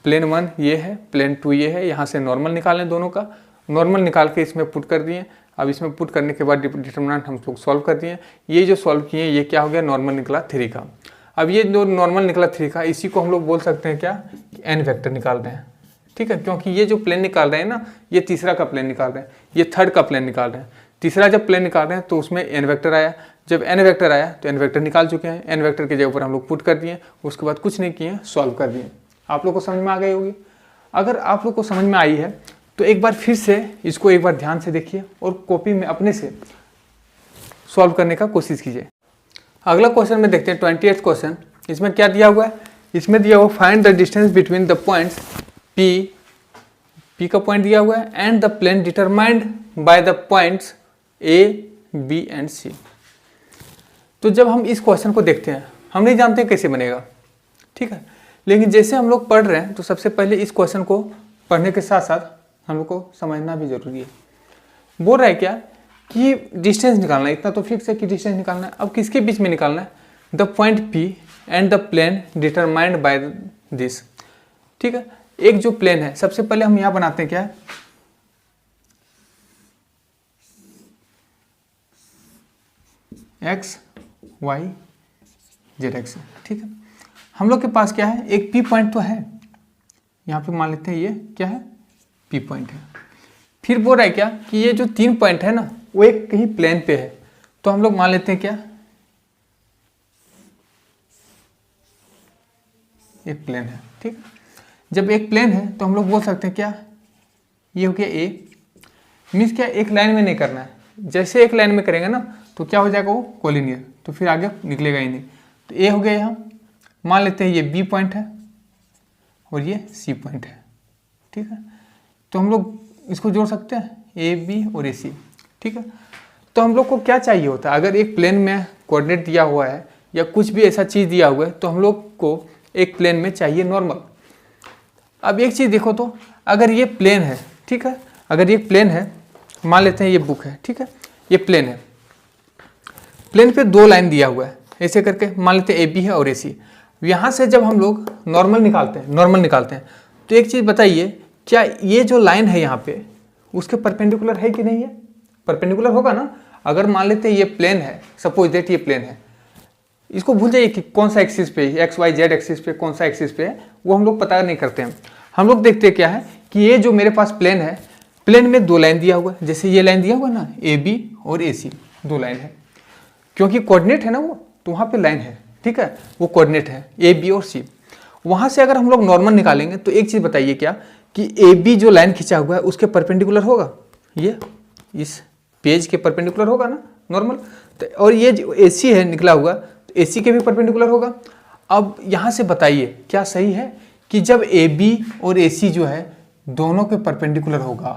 प्लेन 1 ये है, प्लेन 2 ये है, यहाँ से नॉर्मल निकालें, दोनों का नॉर्मल निकाल के इसमें पुट कर दिए। अब इसमें पुट करने के बाद डिटरमिनेंट हम लोग सॉल्व कर दिए। ये जो सॉल्व किए ये क्या हो गया, नॉर्मल निकला 3 का। अब ये जो नॉर्मल निकला 3 का, इसी को हम लोग बोल सकते हैं क्या, एन वेक्टर निकाल रहे हैं, ठीक है, क्योंकि ये जो प्लेन निकाल रहे हैं ना, ये तीसरा का प्लेन निकाल रहे हैं, ये थर्ड का प्लेन निकाल रहे हैं। तीसरा जब प्लेन निकाल रहे हैं तो उसमें एन वेक्टर आया, जब एन वेक्टर आया तो एन वेक्टर निकाल चुके हैं, एन वेक्टर के जगह पर हम लोग पुट कर दिए, उसके बाद कुछ नहीं किए, सॉल्व कर दिए। आप लोग को समझ में आ गई होगी। अगर आप लोग को समझ में आई है तो एक बार फिर से इसको एक बार ध्यान से देखिए और कॉपी में अपने से सॉल्व करने का कोशिश कीजिए। अगला क्वेश्चन में देखते हैं 28th क्वेश्चन। इसमें क्या दिया हुआ है, इसमें दिया हुआ find the distance between the points P का पॉइंट दिया हुआ है and the plane determined by the points A B and C. तो जब हम इस क्वेश्चन को देखते हैं, हम नहीं जानते कैसे बनेगा, ठीक है, लेकिन जैसे हम लोग पढ़ रहे हैं तो सबसे पहले इस क्वेश्चन को पढ़ने के साथ साथ हम लोग को समझना भी जरूरी है। बोल रहा है क्या कि डिस्टेंस निकालना है, इतना तो फिक्स है कि डिस्टेंस निकालना है। अब किसके बीच में निकालना है, the point P and the plane determined by this, ठीक है। एक जो प्लेन है, सबसे पहले हम यहां बनाते हैं क्या, एक्स वाई जेड एक्स, ठीक है। हम लोग के पास क्या है, एक पी पॉइंट तो है, यहाँ पे मान लेते हैं ये क्या है, पी पॉइंट है। फिर बोल रहा है क्या कि ये जो 3 पॉइंट है ना, वो एक कहीं प्लेन पे है, तो हम लोग मान लेते हैं क्या, एक प्लेन है, ठीक। जब एक प्लेन है तो हम लोग बोल सकते हैं क्या, ये हो गया ए, मीन्स क्या, एक लाइन में नहीं करना है, जैसे एक लाइन में करेंगे ना तो क्या हो जाएगा, वो कोलिनियर, तो फिर आगे निकलेगा ही नहीं। तो ए हो गया, यहाँ मान लेते हैं ये बी पॉइंट है और ये सी पॉइंट है, ठीक है। तो हम लोग इसको जोड़ सकते हैं, ए बी और ए सी, ठीक है। तो हम लोग को क्या चाहिए होता है, अगर एक प्लेन में कोऑर्डिनेट दिया हुआ है या कुछ भी ऐसा चीज़ दिया हुआ है तो हम लोग को एक प्लेन में चाहिए नॉर्मल। अब एक चीज़ देखो, तो अगर ये प्लेन है, ठीक है, अगर ये प्लेन है, मान लेते हैं ये बुक है, ठीक है, ये प्लेन है, प्लेन पे 2 लाइन दिया हुआ है, ऐसे करके मान लेते हैं ए बी है और ए सी। यहाँ से जब हम लोग नॉर्मल निकालते हैं, तो एक चीज़ बताइए, क्या ये जो लाइन है यहाँ पे उसके परपेंडिकुलर है कि नहीं है, परपेंडिकुलर होगा ना। अगर मान लेते हैं ये प्लेन है, सपोज दैट ये प्लेन है, इसको भूल जाइए कि कौन सा एक्सिस पे, एक्स वाई जेड एक्सिस पे कौन सा एक्सिस पे है, वो हम लोग पता नहीं करते हैं। हम लोग देखते हैं क्या है कि ये जो मेरे पास प्लेन है, प्लेन में 2 लाइन दिया हुआ है, जैसे ये लाइन दिया हुआ है ना, ए बी और ए सी, 2 लाइन है, क्योंकि कोऑर्डिनेट है ना वो, तो वहाँ पे लाइन है, ठीक है, वो कोऑर्डिनेट है ए बी और सी। वहाँ से अगर हम लोग नॉर्मल निकालेंगे तो एक चीज़ बताइए क्या, कि ए बी जो लाइन खींचा हुआ है उसके परपेंडिकुलर होगा, ये इस पेज के परपेंडिकुलर होगा ना नॉर्मल, तो और ये जो ए सी है निकला हुआ, तो ए सी के भी परपेंडिकुलर होगा। अब यहाँ से बताइए क्या सही है कि जब ए बी और ए सी जो है दोनों के परपेंडिकुलर होगा,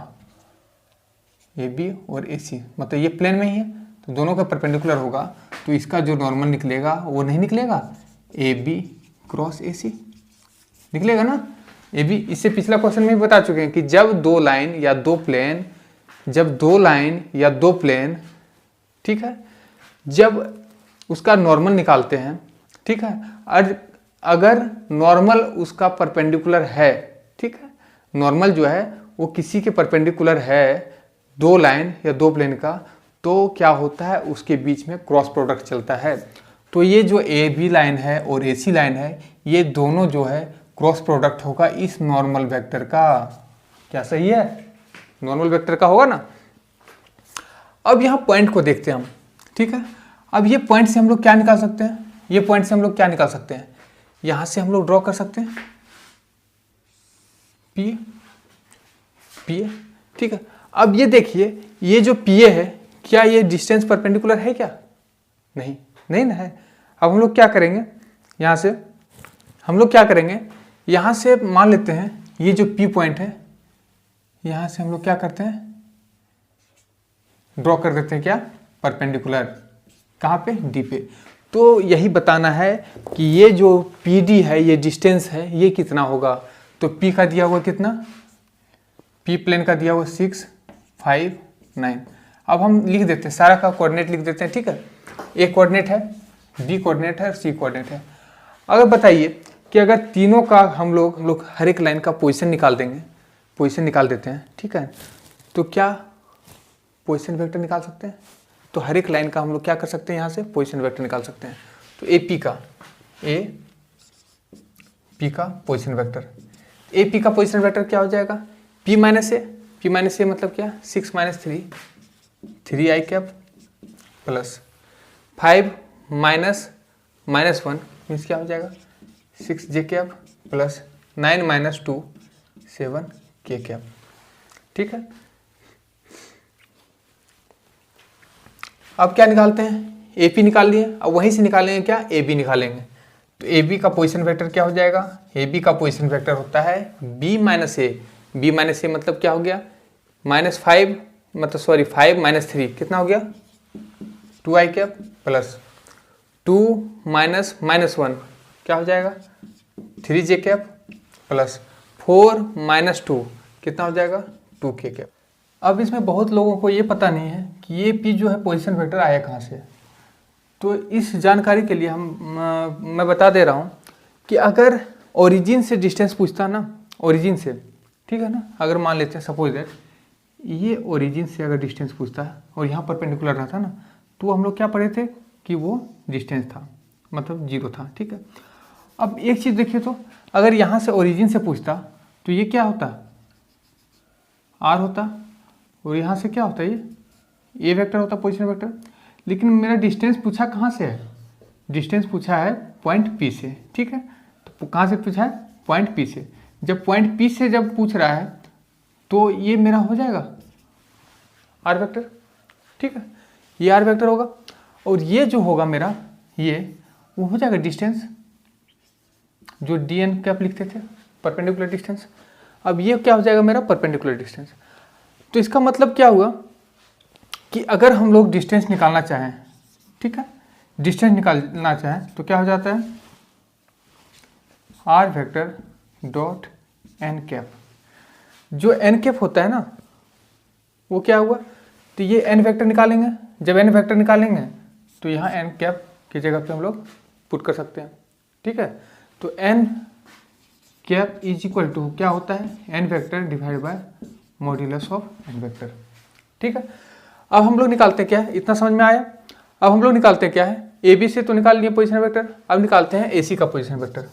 ए बी और ए सी मतलब ये प्लेन में ही है तो दोनों का परपेंडिकुलर होगा, तो इसका जो नॉर्मल निकलेगा वो नहीं निकलेगा, ए बी क्रॉस ए सी निकलेगा ना, ए बी। इससे पिछला क्वेश्चन में भी बता चुके हैं कि जब 2 लाइन या 2 प्लेन, जब 2 लाइन या 2 प्लेन, ठीक है, जब उसका नॉर्मल निकालते हैं, ठीक है, और अगर नॉर्मल उसका परपेंडिकुलर है, ठीक है, नॉर्मल जो है वो किसी के परपेंडिकुलर है 2 लाइन या 2 प्लेन का, तो क्या होता है, उसके बीच में क्रॉस प्रोडक्ट चलता है। तो ये जो ए बी लाइन है और ए सी लाइन है, ये दोनों जो है क्रॉस प्रोडक्ट होगा इस नॉर्मल वेक्टर का। क्या सही है, नॉर्मल वेक्टर का होगा ना। अब यहाँ पॉइंट को देखते हैं हम, ठीक है। अब ये पॉइंट से हम लोग क्या निकाल सकते हैं, ये पॉइंट से हम लोग क्या निकाल सकते हैं, यहाँ से हम लोग ड्रॉ कर सकते हैं पी पी ए, ठीक है। अब ये देखिए, ये जो पी ए है, क्या ये डिस्टेंस परपेंडिकुलर है क्या, नहीं, नहीं ना है। अब हम लोग क्या करेंगे, यहाँ से हम लोग क्या करेंगे, यहाँ से मान लेते हैं ये जो P पॉइंट है, यहाँ से हम लोग क्या करते हैं, ड्रॉ कर देते हैं क्या, परपेंडिकुलर, कहाँ पे, D पे। तो यही बताना है कि ये जो PD है, ये डिस्टेंस है, ये कितना होगा। तो P का दिया हुआ कितना, P प्लेन का दिया हुआ 6, 5, 9। अब हम लिख देते हैं, सारा का कोऑर्डिनेट लिख देते हैं, ठीक है। A कोऑर्डिनेट है, B कोऑर्डिनेट है और C कोऑर्डिनेट है। अगर बताइए कि अगर तीनों का हम लोग हर एक लाइन का पोजीशन निकाल देंगे, पोजीशन निकाल देते हैं, ठीक है, तो क्या पोजीशन वेक्टर निकाल सकते हैं। तो हर एक लाइन का हम लोग क्या कर सकते हैं, यहाँ से पोजीशन वेक्टर निकाल सकते हैं। तो AP का पोजीशन वेक्टर, AP का पोजीशन वेक्टर क्या हो जाएगा, P माइनस ए मतलब क्या, 6 माइनस 3 आई कैप प्लस 5 माइनस -1 मीन्स क्या हो जाएगा, 6 जे कैप प्लस 9 माइनस 2 7 के कैप, ठीक है। अब क्या निकालते हैं, AP निकाल लिए, अब वहीं से निकालेंगे क्या, AB निकालेंगे। तो AB का पोजीशन वेक्टर क्या हो जाएगा, AB का पोजीशन वेक्टर होता है B माइनस ए मतलब क्या हो गया, -5 मतलब सॉरी 5 माइनस 3 कितना हो गया, 2 आई कैप प्लस 2 माइनस -1 क्या हो जाएगा, 3 जे कैप प्लस 4 माइनस 2 कितना हो जाएगा, 2 के कैप। अब इसमें बहुत लोगों को ये पता नहीं है कि ये P जो है पोजीशन वेक्टर आया कहाँ से। तो इस जानकारी के लिए मैं बता दे रहा हूँ कि अगर ओरिजिन से डिस्टेंस पूछता ना, ओरिजिन से, ठीक है ना, अगर मान लेते हैं सपोज दैट ये ओरिजिन से अगर डिस्टेंस पूछता है और यहाँ परपेंडिकुलर रहा था ना, तो हम लोग क्या पढ़े थे कि वो डिस्टेंस था, मतलब 0 था, ठीक है। अब एक चीज़ देखिए, तो अगर यहाँ से ओरिजिन से पूछता तो ये क्या होता, R होता, और यहाँ से क्या होता है, ये A वेक्टर होता, पोजीशन वेक्टर। लेकिन मेरा डिस्टेंस पूछा कहाँ से है, डिस्टेंस पूछा है पॉइंट P से, ठीक है। तो कहाँ से पूछा है, पॉइंट P से। जब पॉइंट P से जब पूछ रहा है तो ये मेरा हो जाएगा R वेक्टर, ठीक है, ये R वेक्टर होगा। और ये जो होगा मेरा, ये वो हो जाएगा डिस्टेंस, जो DN कैप लिखते थे, परपेंडिकुलर डिस्टेंस। अब ये क्या हो जाएगा मेरा, परपेंडिकुलर डिस्टेंस। तो इसका मतलब क्या हुआ कि अगर हम लोग डिस्टेंस निकालना चाहें, ठीक है, डिस्टेंस निकालना चाहें तो क्या हो जाता है, R vector dot N cap. जो N कैप होता है ना, वो क्या हुआ, तो ये N वेक्टर निकालेंगे। जब N वेक्टर निकालेंगे तो यहाँ N कैप की जगह पे हम लोग पुट कर सकते हैं, ठीक है। तो N cap is equal to क्या होता है, N vector divide by modulus of N vector, ठीक है। अब हम लोग निकालते हैं क्या है, इतना समझ में आया। अब हम लोग निकालते हैं क्या है, AB से तो निकाल लिए पोजीशन वेक्टर, अब निकालते हैं AC का पोजीशन वेक्टर।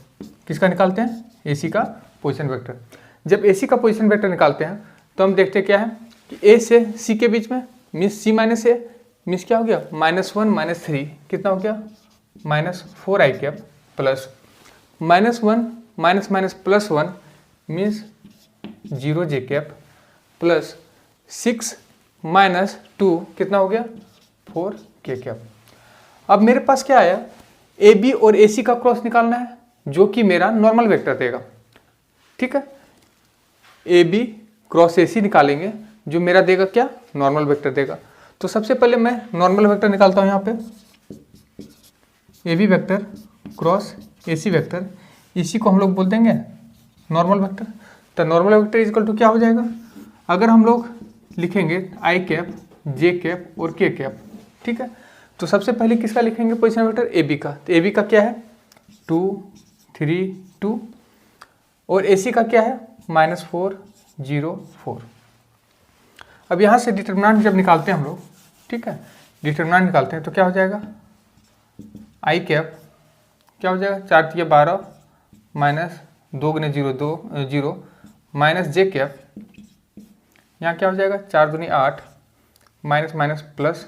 किसका निकालते हैं, AC का पोजीशन वेक्टर। जब AC का पोजीशन वेक्टर निकालते हैं तो हम देखते हैं क्या है कि A से C के बीच में means C minus A means क्या हो गया, -1 -3 कितना हो गया, -4 I cap plus -1 minus plus 1 means 0 J cap plus 6 minus 2 कितना हो गया, 4 के कैप। अब मेरे पास क्या आया, AB और AC का क्रॉस निकालना है, जो कि मेरा नॉर्मल वेक्टर देगा, ठीक है। AB क्रॉस AC निकालेंगे, जो मेरा देगा क्या, नॉर्मल वेक्टर देगा। तो सबसे पहले मैं नॉर्मल वेक्टर निकालता हूँ यहाँ पे, AB vector cross AC vector, इसी को हम लोग बोल देंगे नॉर्मल वेक्टर। तो normal vector is equal to क्या हो जाएगा, अगर हम लोग लिखेंगे आई कैप, जे कैप और के कैप, ठीक है। तो सबसे पहले किसका लिखेंगे पोजीशन वेक्टर, AB का। तो AB का क्या है 2 3 2 और AC का क्या है -4 0 4। अब यहाँ से डिटरमिनेंट जब निकालते हैं हम लोग, ठीक है, डिटरमिनेंट निकालते हैं तो क्या हो जाएगा, आई कैप क्या हो जाएगा 4 3 12 माइनस 2 गुने 0 2 0 माइनस जे कैप, यहाँ क्या हो जाएगा 4 दूनी 8 माइनस माइनस प्लस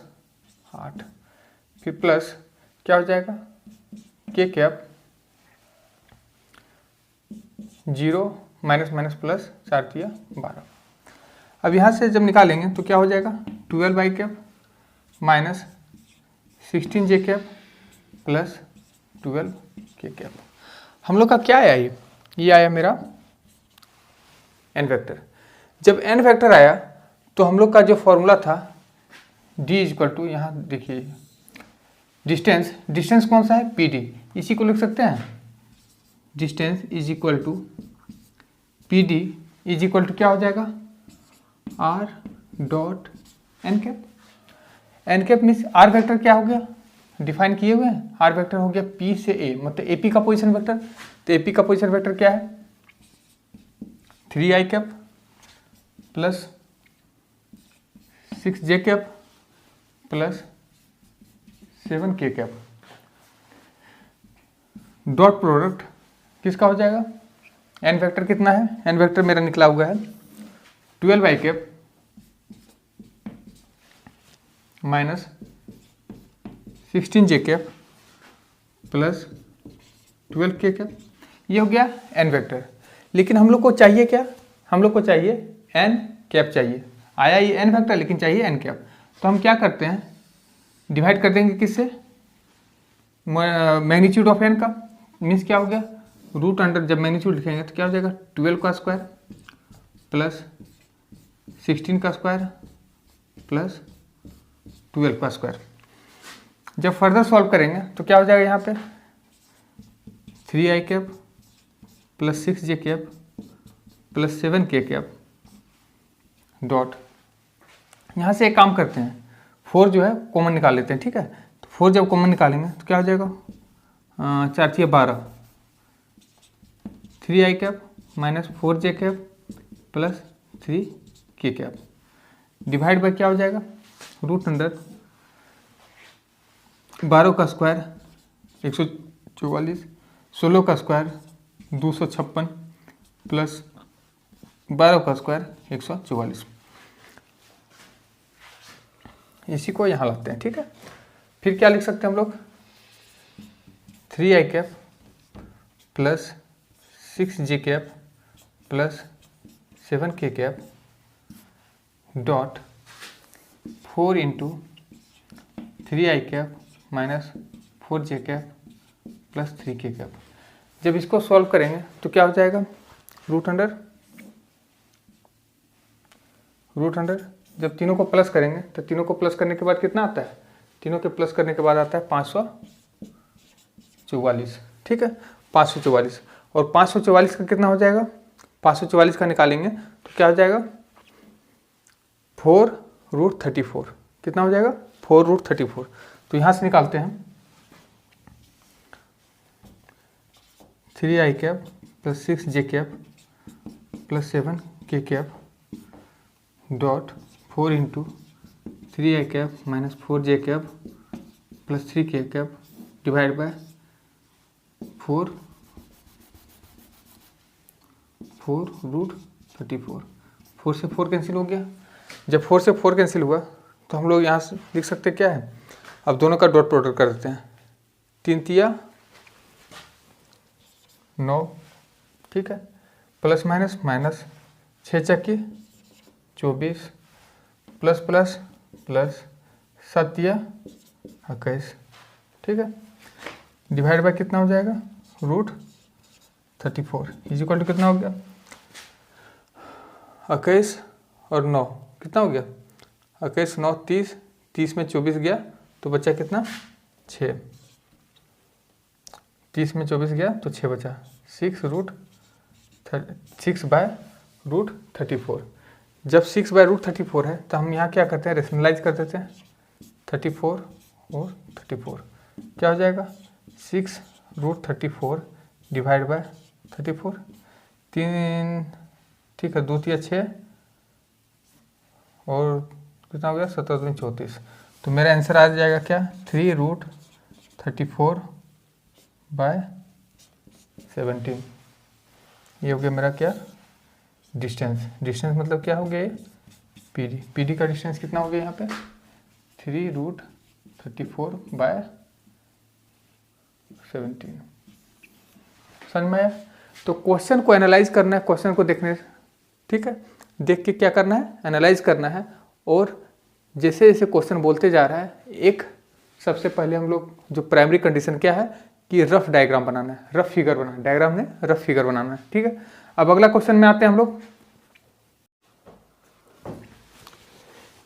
8, फिर प्लस क्या हो जाएगा के कैप 0 माइनस माइनस प्लस 4 3 12। अब यहाँ से जब निकालेंगे तो क्या हो जाएगा 12 आई कैप माइनस 16 जे कैप प्लस 12 के कैप। हम लोग का क्या आया ये आया मेरा एन वेक्टर। जब एन वेक्टर आया तो हम लोग का जो फॉर्मूला था डी इक्वल टू, यहाँ देखिए डिस्टेंस कौन सा है, पी डी, इसी को लिख सकते हैं। Distance is equal to P D is equal to क्या हो जाएगा, R dot N cap. N cap means R vector क्या हो गया, डिफाइन किए हुए हैं। आर वेक्टर हो गया पी से ए, मतलब एपी का पोजीशन वेक्टर। तो एपी का पोजीशन वेक्टर क्या है, 3i cap plus 6j cap plus 7k cap. Dot product किसका हो जाएगा, एन वेक्टर कितना है, एन वेक्टर मेरा निकला हुआ है 12i cap minus 16j cap plus 12k cap. ये हो गया एन वेक्टर। लेकिन हम लोग को चाहिए क्या, हम लोग को चाहिए एन कैप चाहिए। आया ये एन वेक्टर लेकिन चाहिए एन कैप। तो हम क्या करते हैं, डिवाइड कर देंगे किससे, मैग्नीट्यूड ऑफ एन का। मीन्स क्या हो गया, रूट अंडर, जब मैग्नीट्यूड लिखेंगे तो क्या हो जाएगा 12 का स्क्वायर प्लस 16 का स्क्वायर प्लस 12 का स्क्वायर। जब फर्दर सॉल्व करेंगे तो क्या हो जाएगा, यहाँ पे 3i cap plus 6j cap plus 7k cap dot, यहाँ से एक काम करते हैं, 4 जो है कॉमन निकाल लेते हैं, ठीक है। तो 4 जब कॉमन निकालेंगे तो क्या हो जाएगा, 4 × 12, 3i cap minus 4j cap plus 3k cap divide by क्या हो जाएगा, रूट अंडर 12 का स्क्वायर 144, 16 का स्क्वायर 256 प्लस 12 का स्क्वायर 144। इसी को यहाँ लाते हैं, ठीक है। फिर क्या लिख सकते हैं हम लोग, 3i cap plus 6j cap plus 7k cap dot 4 × 3i cap minus 4j cap plus 3k cap. जब इसको सॉल्व करेंगे तो क्या हो जाएगा, रूट अंडर जब तीनों को प्लस करेंगे तो तीनों को प्लस करने के बाद कितना आता है, तीनों के प्लस करने के बाद आता है 544, ठीक है 544। और 544 का कितना हो जाएगा, 544 का निकालेंगे तो क्या हो जाएगा 4√34, कितना हो जाएगा 4√34। तो यहाँ से निकालते हैं 3i cap plus 6j cap plus 7k cap dot 4 × 3i cap minus 4j cap plus 3k cap divide by 4√34। 4 से 4 कैंसिल हो गया। जब 4 से 4 कैंसिल हुआ तो हम लोग यहाँ से लिख सकते क्या है, अब दोनों का डॉट प्रोडक्ट कर देते हैं, 3 × 9, ठीक है, plus minus 6 × 24 plus plus plus 7 × 21, ठीक है, डिवाइड बाय कितना हो जाएगा, √34 इज इक्वल टू कितना हो गया, 21 और 9 कितना हो गया, 21 9 30, 30 में 24 गया तो बचा कितना 6, 30 में 24 गया तो 6 बचा, 6/√34। जब 6/√34 है तो हम यहाँ क्या करते हैं, रेशनलाइज कर देते हैं, 34 और 34 क्या हो जाएगा, 6√34 डिवाइड बाय 34, 3 ठीक है 2 × 6 और कितना हो गया 17 × 34। तो मेरा आंसर आ जाएगा क्या, 3√34/17। ये हो गया मेरा क्या, डिस्टेंस मतलब क्या हो गया, पीडी का डिस्टेंस कितना हो गया यहाँ पे 3√34/17। समझ में आया। तो क्वेश्चन को एनालाइज करना है, क्वेश्चन को देखने, ठीक है, देख के क्या करना है, एनालाइज करना है। और जैसे जैसे क्वेश्चन बोलते जा रहा है एक सबसे पहले हम लोग जो प्राइमरी कंडीशन क्या है कि रफ डायग्राम बनाना है, रफ फिगर बनाना है, डायग्राम में रफ फिगर बनाना है, ठीक है। अब अगला क्वेश्चन में आते हैं हम लोग।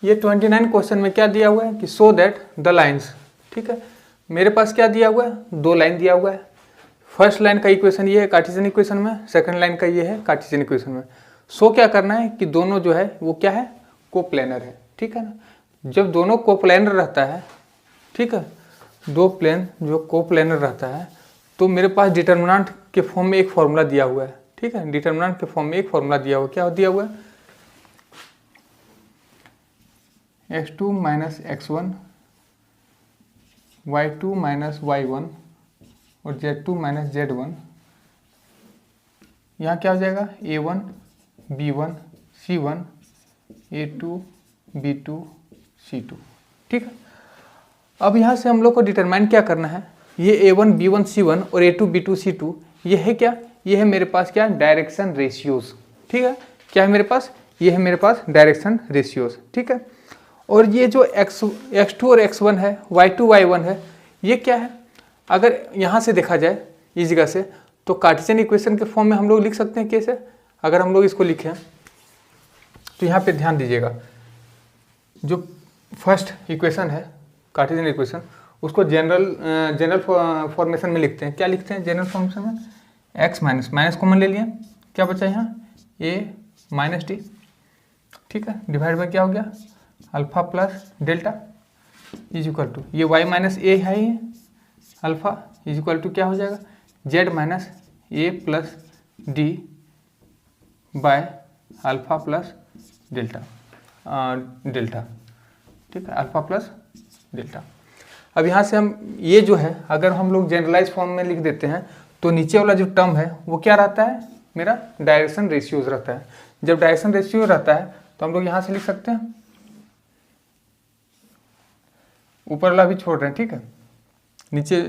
ये 29 क्वेश्चन में क्या दिया हुआ है कि शो दैट द लाइन्स, ठीक है। मेरे पास क्या दिया हुआ है, 2 लाइन दिया हुआ है। फर्स्ट लाइन का इक्वेशन ये है कार्टेशियन इक्वेशन में, सेकंड लाइन का ये है कार्टेशियन इक्वेशन में। सो क्या करना है कि दोनों जो है वो क्या है, कोप्लेनर है, ठीक है ना। जब दोनों कोप्लेनर रहता है, ठीक है, 2 प्लेन जो कोप्लेनर रहता है, तो मेरे पास डिटर्मिनेंट के फॉर्म में एक फॉर्मूला दिया हुआ है, ठीक है। डिटर्मिनेंट के फॉर्म में एक फॉर्मूला दिया हुआ है, क्या दिया हुआ है, x2 minus x1 y2 minus y1 और z2 माइनस z1। यहाँ क्या हो जाएगा, a1 b1 c1 a2 b2 c2, ठीक है। अब यहाँ से हम लोग को डिटरमाइन क्या करना है, ये a1 b1 c1 और a2 b2 c2 ये है क्या, ये है मेरे पास क्या, डायरेक्शन रेशियोज, ठीक है। क्या है मेरे पास, ये है मेरे पास डायरेक्शन रेशियोज, ठीक है। और ये जो x2 और x1 है, y2 y1 है, ये क्या है, अगर यहाँ से देखा जाए इस जगह से, तो कार्टेशियन इक्वेशन के फॉर्म में हम लोग लिख सकते हैं कैसे। अगर हम लोग इसको लिखें तो यहाँ पे ध्यान दीजिएगा, जो फर्स्ट इक्वेशन है कार्टेशियन इक्वेशन, उसको जनरल फॉर्मेशन में लिखते हैं। क्या लिखते हैं जनरल फॉर्मेशन में, x माइनस कॉमन ले लिया, क्या बचा यहाँ a माइनस डी, ठीक है, डिवाइड बाय क्या हो गया, alpha plus delta is equal to, ये y माइनस ए है, ये अल्फा इज इक्वल टू क्या हो जाएगा, z minus A plus D by alpha plus delta, ठीक है, अल्फा प्लस डेल्टा। अब यहाँ से हम ये जो है अगर हम लोग जनरलाइज फॉर्म में लिख देते हैं तो नीचे वाला जो टर्म है वो क्या रहता है, मेरा डायरेक्शन रेशियोज रहता है। जब डायरेक्शन रेशियो रहता है तो हम लोग यहाँ से लिख सकते हैं, ऊपर वाला भी छोड़ रहे हैं, ठीक है, नीचे,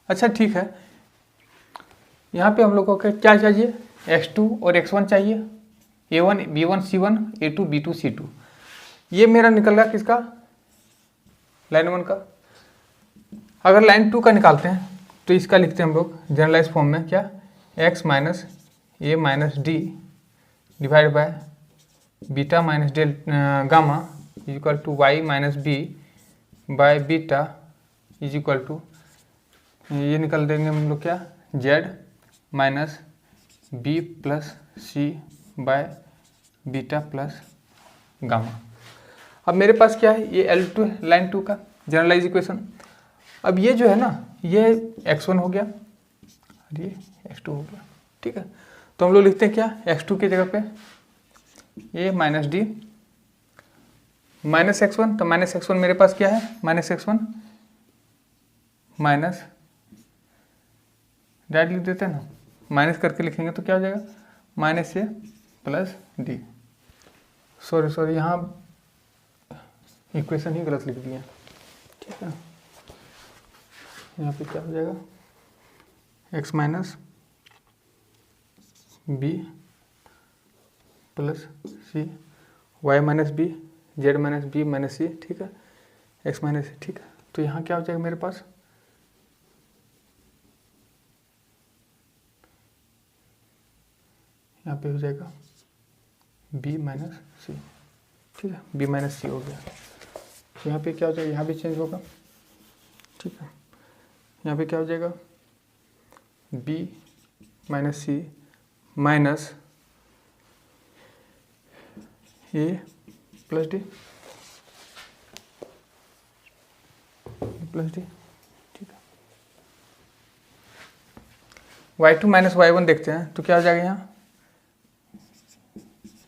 अच्छा ठीक है। यहाँ पे हम लोग को क्या चाहिए, x2 और x1 चाहिए, a1 b1 c1 a2 b2 c2। ये मेरा निकल रहा है किसका, लाइन 1 का। अगर लाइन 2 का निकालते हैं तो इसका लिखते हैं हम लोग जनरलाइज फॉर्म में, क्या, x minus A minus D divide by beta minus del gamma is equal to y minus B by beta is equal to, ये निकल देंगे हम लोग क्या, z minus B plus C by beta plus gamma. अब मेरे पास क्या है, ये L2 लाइन 2 का जनरलाइज इक्वेशन। अब ये जो है ना, ये x1 हो गया और ये x2 हो गया, ठीक है। तो हम लोग लिखते हैं क्या, x2 की जगह पे a minus D minus x1, तो माइनस x1 मेरे पास क्या है, माइनस x1 माइनस, डायरेक्ट लिख देते हैं ना, माइनस करके लिखेंगे तो क्या हो जाएगा, माइनस ए प्लस डी, सॉरी यहाँ इक्वेशन ही गलत लिख दिया, ठीक है। यहाँ पे क्या हो जाएगा, x minus B plus C y minus B z minus B minus C, ठीक है, x माइनस सी, ठीक है। तो यहाँ क्या हो जाएगा मेरे पास, यहाँ पे हो जाएगा b माइनस सी, ठीक है, b माइनस सी हो गया। यहाँ पे क्या हो जाएगा, यहाँ भी चेंज होगा, ठीक है। यहाँ पे क्या हो जाएगा, b माइनस सी माइनस ए प्लस डी प्लस डी, ठीक है। y2 माइनस y1 देखते हैं तो क्या हो जाएगा यहाँ,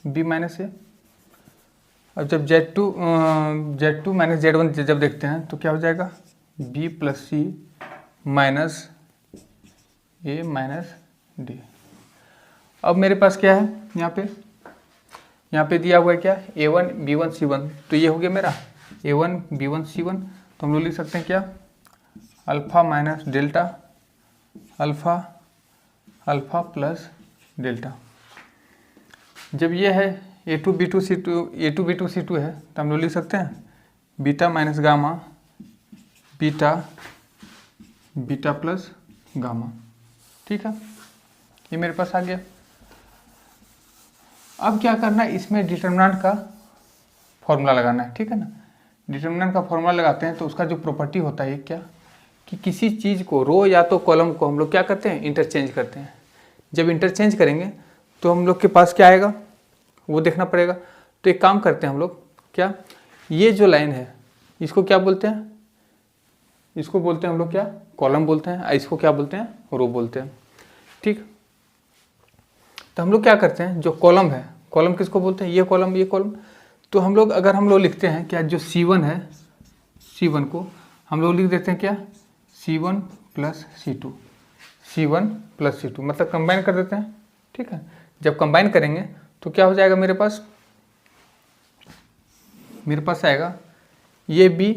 b माइनस ए। अब जब Z2 माइनस Z1 जब देखते हैं तो क्या हो जाएगा, b plus C minus A minus D. अब मेरे पास क्या है, यहाँ पे दिया हुआ है क्या, a1 b1 c1, तो ये हो गया मेरा a1 b1 c1। तो हम लोग लिख सकते हैं क्या, alpha minus delta alpha alpha plus delta. जब ये है a2 b2 c2 a2 b2 c2 है तो हम लोग लिख सकते हैं beta minus gamma beta beta plus gamma. ठीक है, ये मेरे पास आ गया। अब क्या करना है, इसमें डिटर्मिनेंट का फॉर्मूला लगाना है। ठीक है ना, डिटर्मिनेंट का फॉर्मूला लगाते हैं तो उसका जो प्रॉपर्टी होता है क्या, कि किसी चीज़ को रो या तो कॉलम को हम लोग क्या करते हैं, इंटरचेंज करते हैं। जब इंटरचेंज करेंगे तो हम लोग के पास क्या आएगा वो देखना पड़ेगा। तो एक काम करते हैं हम लोग, क्या ये जो लाइन है इसको क्या बोलते हैं, इसको बोलते हैं हम लोग क्या, कॉलम बोलते हैं, इसको क्या बोलते हैं, रो बोलते हैं। ठीक, तो हम लोग क्या करते हैं, जो कॉलम है, कॉलम किसको बोलते हैं, ये कॉलम, ये कॉलम। तो हम लोग अगर हम लोग लिखते हैं क्या, जो C1 है, C1 को हम लोग लिख देते हैं क्या, C1 plus C2, C1 plus C2, मतलब कंबाइन कर देते हैं। ठीक है, जब कंबाइन करेंगे तो क्या हो जाएगा, मेरे पास आएगा ये B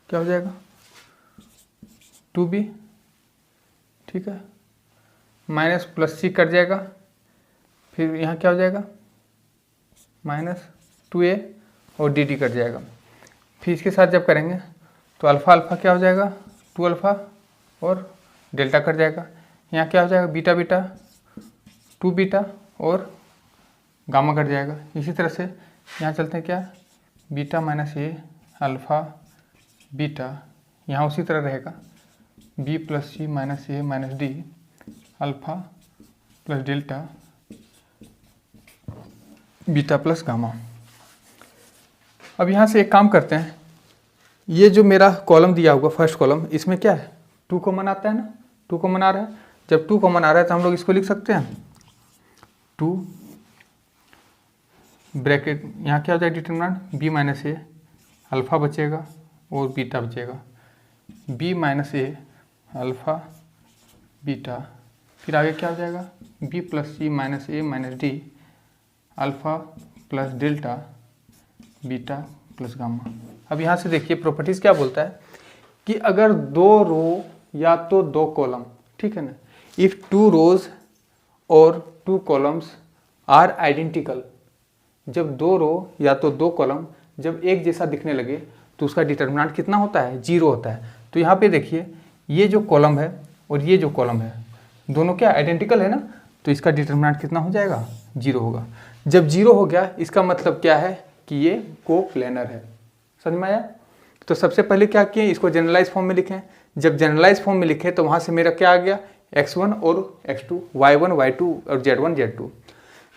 क्या हो जाएगा 2B। ठीक है, माइनस प्लस C कट जाएगा, फिर यहाँ क्या हो जाएगा -2A और डी कट जाएगा। फिर इसके साथ जब करेंगे तो अल्फ़ा अल्फ़ा क्या हो जाएगा 2 अल्फ़ा और डेल्टा कट जाएगा। यहाँ क्या हो जाएगा बीटा बीटा 2 बीटा और गामा कट जाएगा। इसी तरह से यहाँ चलते हैं क्या, beta minus A alpha beta, यहाँ उसी तरह रहेगा B plus C minus A minus D alpha plus delta beta plus gamma. अब यहाँ से एक काम करते हैं, ये जो मेरा कॉलम दिया हुआ फर्स्ट कॉलम, इसमें क्या है 2 कॉमन आता है ना, 2 कॉमन आ रहा है। जब 2 कॉमन आ रहा है तो हम लोग इसको लिख सकते हैं 2 ब्रैकेट, यहाँ क्या हो जाएगा determinant B minus A alpha बचेगा और बीटा बचेगा, B minus A alpha beta, फिर आगे क्या हो जाएगा B plus C minus A minus D alpha plus delta beta plus gamma. अब यहाँ से देखिए प्रॉपर्टीज़ क्या बोलता है कि अगर 2 रो या तो 2 कॉलम, ठीक है ना, इफ़ 2 रोज और 2 कॉलम्स आर आइडेंटिकल, जब 2 रो या तो 2 कॉलम जब एक जैसा दिखने लगे तो उसका डिटर्मिनेंट कितना होता है, 0 होता है। तो यहाँ पे देखिए ये जो कॉलम है और ये जो कॉलम है दोनों क्या आइडेंटिकल है ना, तो इसका डिटर्मिनेंट कितना हो जाएगा 0 होगा। जब 0 हो गया इसका मतलब क्या है कि ये कोप्लेनर है। समझ में आया? तो सबसे पहले क्या किए, इसको जनरलाइज फॉर्म में लिखें। जब जनरलाइज फॉर्म में लिखे तो वहाँ से मेरा क्या आ गया x1 और x2, y1 y2 और z1 z2।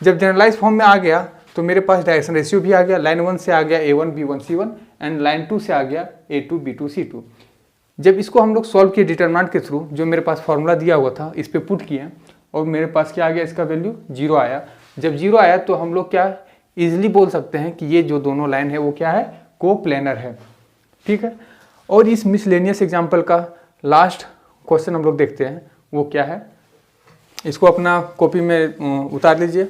जब जनरलाइज फॉर्म में आ गया तो मेरे पास डायरेक्शन रेशियो भी आ गया, लाइन 1 से आ गया a1 b1 c1 and line 2 से आ गया a2 b2 c2। जब इसको हम लोग सॉल्व किए डिटरमिनेंट के थ्रू, जो मेरे पास फॉर्मूला दिया हुआ था इस पे पुट किए और मेरे पास क्या आ गया, इसका वैल्यू 0 आया। जब 0 आया तो हम लोग क्या इजीली बोल सकते हैं कि ये जो दोनों लाइन है वो क्या है, कोप्लेनर है। ठीक है, और इस मिसलेनियस एग्जाम्पल का लास्ट क्वेश्चन हम लोग देखते हैं वो क्या है। इसको अपना कॉपी में उतार लीजिए,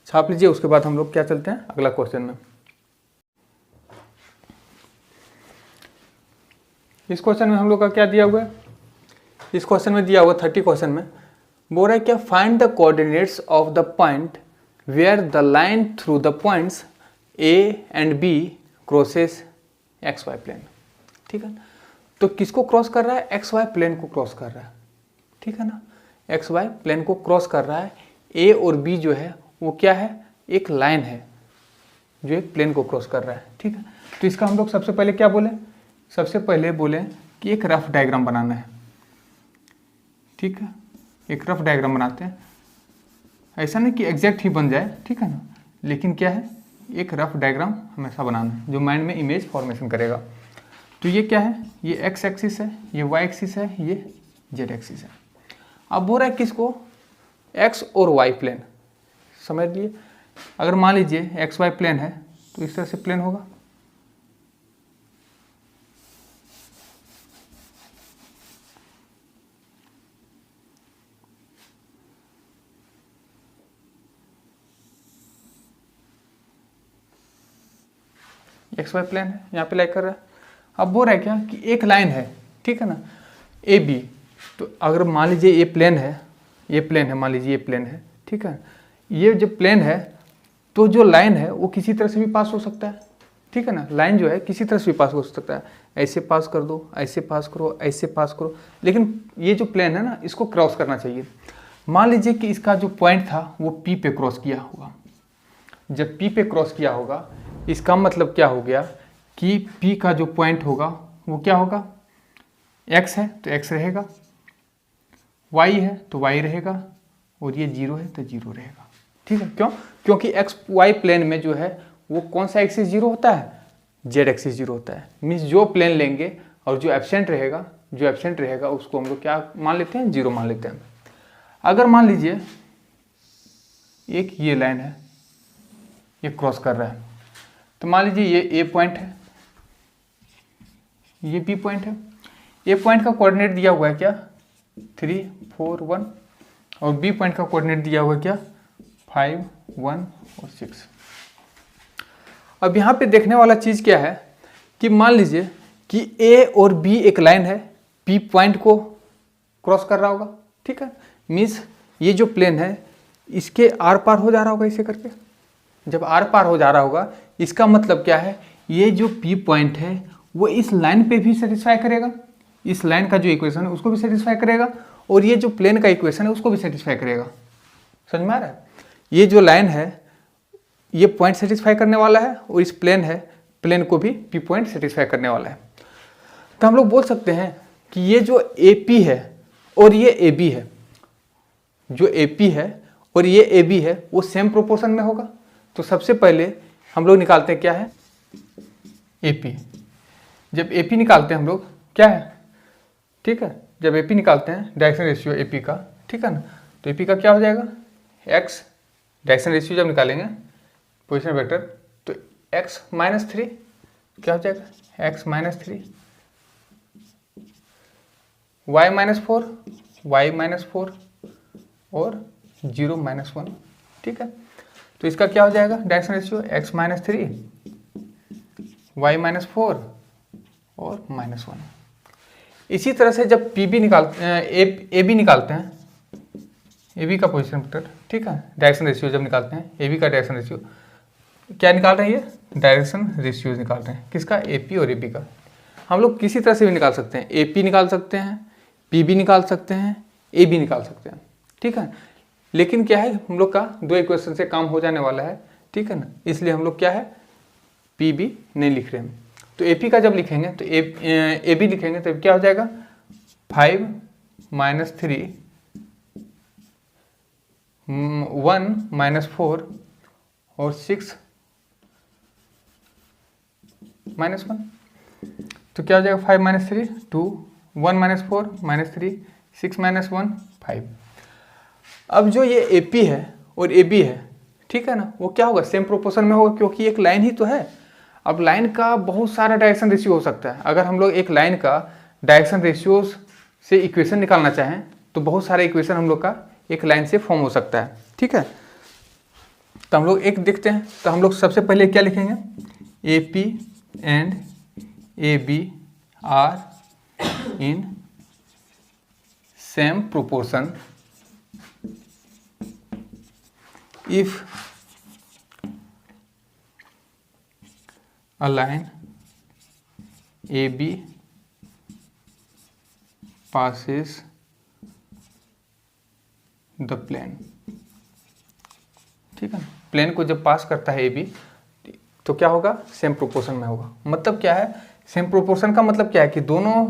छाप लीजिए, उसके बाद हम लोग क्या चलते हैं अगला क्वेश्चन में। इस क्वेश्चन में हम लोग का क्या दिया हुआ है, इस क्वेश्चन में दिया हुआ 30 क्वेश्चन में बोल रहा है क्या, find the coordinates of the point where the line through the points A and B crosses X Y plane. ठीक है, तो किसको क्रॉस कर रहा है, एक्स वाई प्लेन को क्रॉस कर रहा है। ठीक है ना, एक्स वाई प्लेन को क्रॉस कर रहा है। ए और बी जो है वो क्या है, एक लाइन है जो एक प्लेन को क्रॉस कर रहा है। ठीक है, तो इसका हम लोग सबसे पहले क्या बोले, सबसे पहले बोले कि एक रफ डायग्राम बनाना है। ठीक है, एक रफ डायग्राम बनाते हैं, ऐसा नहीं कि एग्जैक्ट ही बन जाए, ठीक है ना, लेकिन क्या है एक रफ डायग्राम हमेशा बनाना है जो माइंड में इमेज फॉर्मेशन करेगा। तो ये क्या है, ये एक्स एक्सिस है, ये वाई एक्सिस है, ये जेड एक्सिस है। अब बोल रहा है किसको, एक्स और वाई प्लेन। समझ लिए, अगर मान लीजिए एक्स वाई प्लेन है तो इस तरह से प्लेन होगा। एक्स वाई प्लेन है, यहाँ पे लाइक कर रहा है। अब बोल रहा है क्या कि एक लाइन है, ठीक है ना, ए बी। तो अगर मान लीजिए ये प्लेन है, ये प्लेन है, मान लीजिए ये प्लेन है, ठीक है, ये जो प्लेन है तो जो लाइन है वो किसी तरह से भी पास हो सकता है। ठीक है ना। लाइन जो है किसी तरह से भी पास हो सकता है, ऐसे पास कर दो, ऐसे पास करो, ऐसे पास करो, लेकिन ये जो प्लेन है ना इसको क्रॉस करना चाहिए। मान लीजिए कि इसका जो पॉइंट था वो पी पे क्रॉस किया होगा। जब पी पे क्रॉस किया होगा इसका मतलब क्या हो गया कि पी का जो पॉइंट होगा वो क्या होगा, एक्स है तो एक्स रहेगा, वाई है तो वाई रहेगा, और ये जीरो है तो जीरो रहेगा। ठीक है, क्यों? क्योंकि एक्स वाई प्लेन में जो है वो कौन सा एक्सिस जीरो होता है, जेड एक्सिस जीरो होता है। मीन्स जो प्लेन लेंगे और जो एब्सेंट रहेगा उसको हम लोग क्या मान लेते हैं, जीरो मान लेते हैं। अगर मान लीजिए एक ये लाइन है, ये क्रॉस कर रहा है, तो मान लीजिए ये ए पॉइंट है, ये बी पॉइंट है। ए पॉइंट का कोऑर्डिनेट दिया हुआ है क्या 3 4 1, और बी पॉइंट का कोऑर्डिनेट दिया हुआ है क्या 5 1 और 6। अब यहाँ पे देखने वाला चीज़ क्या है कि मान लीजिए कि ए और बी एक लाइन है, पी पॉइंट को क्रॉस कर रहा होगा। ठीक है, मीन्स ये जो प्लेन है इसके आर पार हो जा रहा होगा इसे करके। जब आर पार हो जा रहा होगा इसका मतलब क्या है, ये जो पी पॉइंट है वो इस लाइन पे भी सेटिस्फाई करेगा, इस लाइन का जो इक्वेशन है उसको भी सेटिस्फाई करेगा, और ये जो प्लेन का इक्वेशन है उसको भी सेटिस्फाई करेगा। समझ में आ रहा है? ये जो लाइन है ये पॉइंट सेटिस्फाई करने वाला है, और इस प्लेन को भी पी पॉइंट सेटिस्फाई करने वाला है। तो हम लोग बोल सकते हैं कि ये जो ए पी है और ये ए बी है, जो ए पी है और ये ए बी है वो सेम प्रोपोर्शन में होगा। तो सबसे पहले हम लोग निकालते हैं क्या है, ए पी। जब ए पी निकालते हैं हम लोग क्या है, ठीक है, जब ए पी निकालते हैं डायरेक्शन रेशियो ए पी का, ठीक है ना, तो ए पी का क्या हो जाएगा, एक्स डायरेक्शन रेशियो जब निकालेंगे पोजिशन वेक्टर, तो x माइनस 3 क्या हो जाएगा, x minus 3, y minus 4, y minus 4 और 0 माइनस 1। ठीक है, तो इसका क्या हो जाएगा direction ratio x minus 3, y minus 4 और माइनस 1। इसी तरह से जब पी बी निकालते हैं, ए बी निकालते हैं, ए बी का पोजिशन वेक्टर, ठीक है, डायरेक्शन रेशियो जब निकालते हैं ए बी का डायरेक्शन रेशियो क्या निकाल रहे हैं, ये डायरेक्शन रेशियोज निकाल रहे हैं किसका, ए पी और ए बी का। हम लोग किसी तरह से भी निकाल सकते हैं, ए पी निकाल सकते हैं, पी बी निकाल सकते हैं, ए बी निकाल सकते हैं। ठीक है, लेकिन क्या है हम लोग का दो इक्वेशन से काम हो जाने वाला है, ठीक है ना, इसलिए हम लोग क्या है पी बी नहीं लिख रहे हैं। तो ए पी का जब लिखेंगे तो ए बी लिखेंगे तो क्या हो जाएगा 5 माइनस 3 1 माइनस 4 और 6 माइनस 1। तो क्या हो जाएगा 5 माइनस 3 2, 1 माइनस 4 माइनस 3, 6 माइनस 1 5। अब जो ये ए पी है और ए बी है, ठीक है ना, वो क्या होगा सेम प्रोपोर्शन में होगा, क्योंकि एक लाइन ही तो है। अब लाइन का बहुत सारा डायरेक्शन रेशियो हो सकता है। अगर हम लोग एक लाइन का डायरेक्शन रेशियो से इक्वेशन निकालना चाहें तो बहुत सारे इक्वेशन हम लोग का एक लाइन से फॉर्म हो सकता है। ठीक है, तो हम लोग एक देखते हैं। तो हम लोग सबसे पहले क्या लिखेंगे, A P and A B are in same proportion if a line AB passes the plane। ठीक है, प्लेन को जब पास करता है AB तो क्या होगा सेम प्रोपोर्शन में होगा। मतलब क्या है सेम प्रोपोर्शन का मतलब क्या है कि दोनों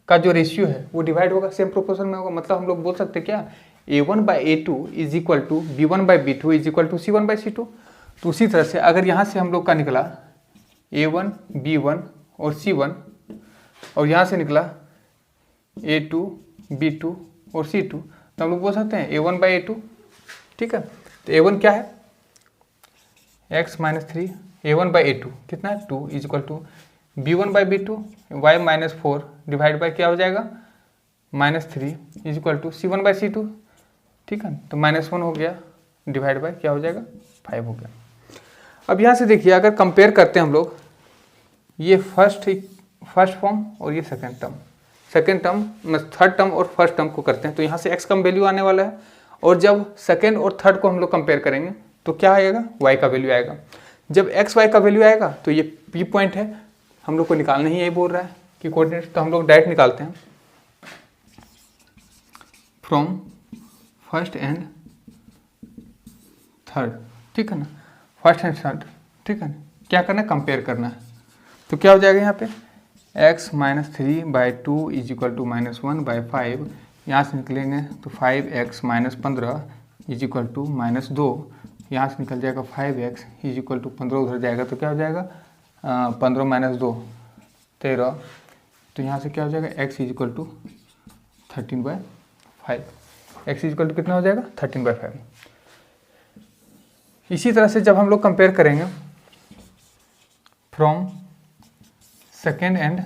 का जो रेशियो है वो डिवाइड होगा, सेम प्रोपोर्शन में होगा। मतलब हम लोग बोल सकते हैं क्या A1/A2 is equal to B1/B2 is equal to C1/C2। तो उसी तरह से अगर यहाँ से हम लोग का निकला A1 B1 और C1, और यहाँ से निकला A2 B2 और C2, तो हम लोग बोल सकते हैं A1/A2। ठीक है, तो A1 क्या है x माइनस 3, A1/A2 कितना है 2 is equal to B1/B2 y minus 4 divide by क्या हो जाएगा minus 3 is equal to C1/C2। ठीक है, तो -1 हो गया डिवाइड बाय क्या हो जाएगा 5 हो गया। अब यहाँ से देखिए अगर कंपेयर करते हैं हम लोग ये फर्स्ट फॉर्म और ये सेकेंड टर्म थर्ड टर्म और फर्स्ट टर्म को करते हैं तो यहाँ से x कम वैल्यू आने वाला है, और जब सेकेंड और थर्ड को हम लोग कंपेयर करेंगे तो क्या आएगा y का वैल्यू आएगा। जब एक्स वाई का वैल्यू आएगा तो ये पी पॉइंट है, हम लोग को निकालना ही यही बोल रहा है कि कोऑर्डिनेट, तो हम लोग डायरेक्ट निकालते हैं फ्रॉम फर्स्ट एंड थर्ड, ठीक है ना, फर्स्ट एंड थर्ड, ठीक है ना। क्या करना है, कंपेयर करना है। तो क्या हो जाएगा यहाँ पे x minus 3/2 is equal to -1/5, यहाँ से निकलेंगे तो 5x minus 15 is equal to -2, यहाँ से निकल जाएगा 5x इज इक्वल टू 15 उधर जाएगा तो क्या हो जाएगा 15 माइनस 2 13, तो यहाँ से क्या हो जाएगा x is equal to 13/5, x is equal to कितना हो जाएगा 13/5। इसी तरह से जब हम लोग कंपेयर करेंगे फ्रॉम सेकेंड एंड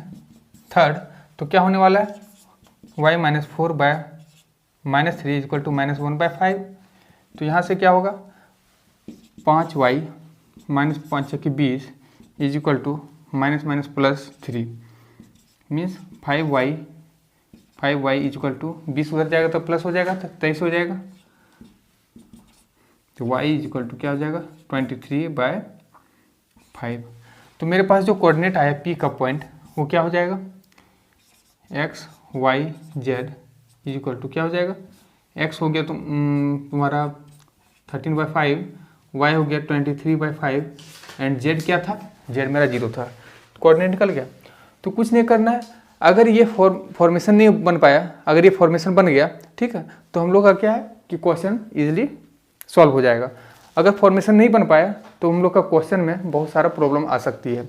थर्ड तो क्या होने वाला है y minus 4/-3 is equal to -1/5, तो यहाँ से क्या होगा 5y minus 5 × 20 is equal to -+3 means 5y is equal to 20 उधर जाएगा तो प्लस हो जाएगा तो 23 हो जाएगा, तो y इज इक्वल टू क्या हो जाएगा 23/5। तो मेरे पास जो कोऑर्डिनेट आया p का पॉइंट वो क्या हो जाएगा x y z is equal to क्या हो जाएगा, x हो गया तो तुम्हारा 13/5, y हो गया 23/5 एंड z क्या था, z मेरा 0 था, कोऑर्डिनेट निकल गया। तो कुछ नहीं करना है, अगर ये फॉर्मेशन नहीं बन पाया, अगर ये फॉर्मेशन बन गया, ठीक है, तो हम लोग का क्या है कि क्वेश्चन इजीली सॉल्व हो जाएगा। अगर फॉर्मेशन नहीं बन पाया तो हम लोग का क्वेश्चन में बहुत सारा प्रॉब्लम आ सकती है।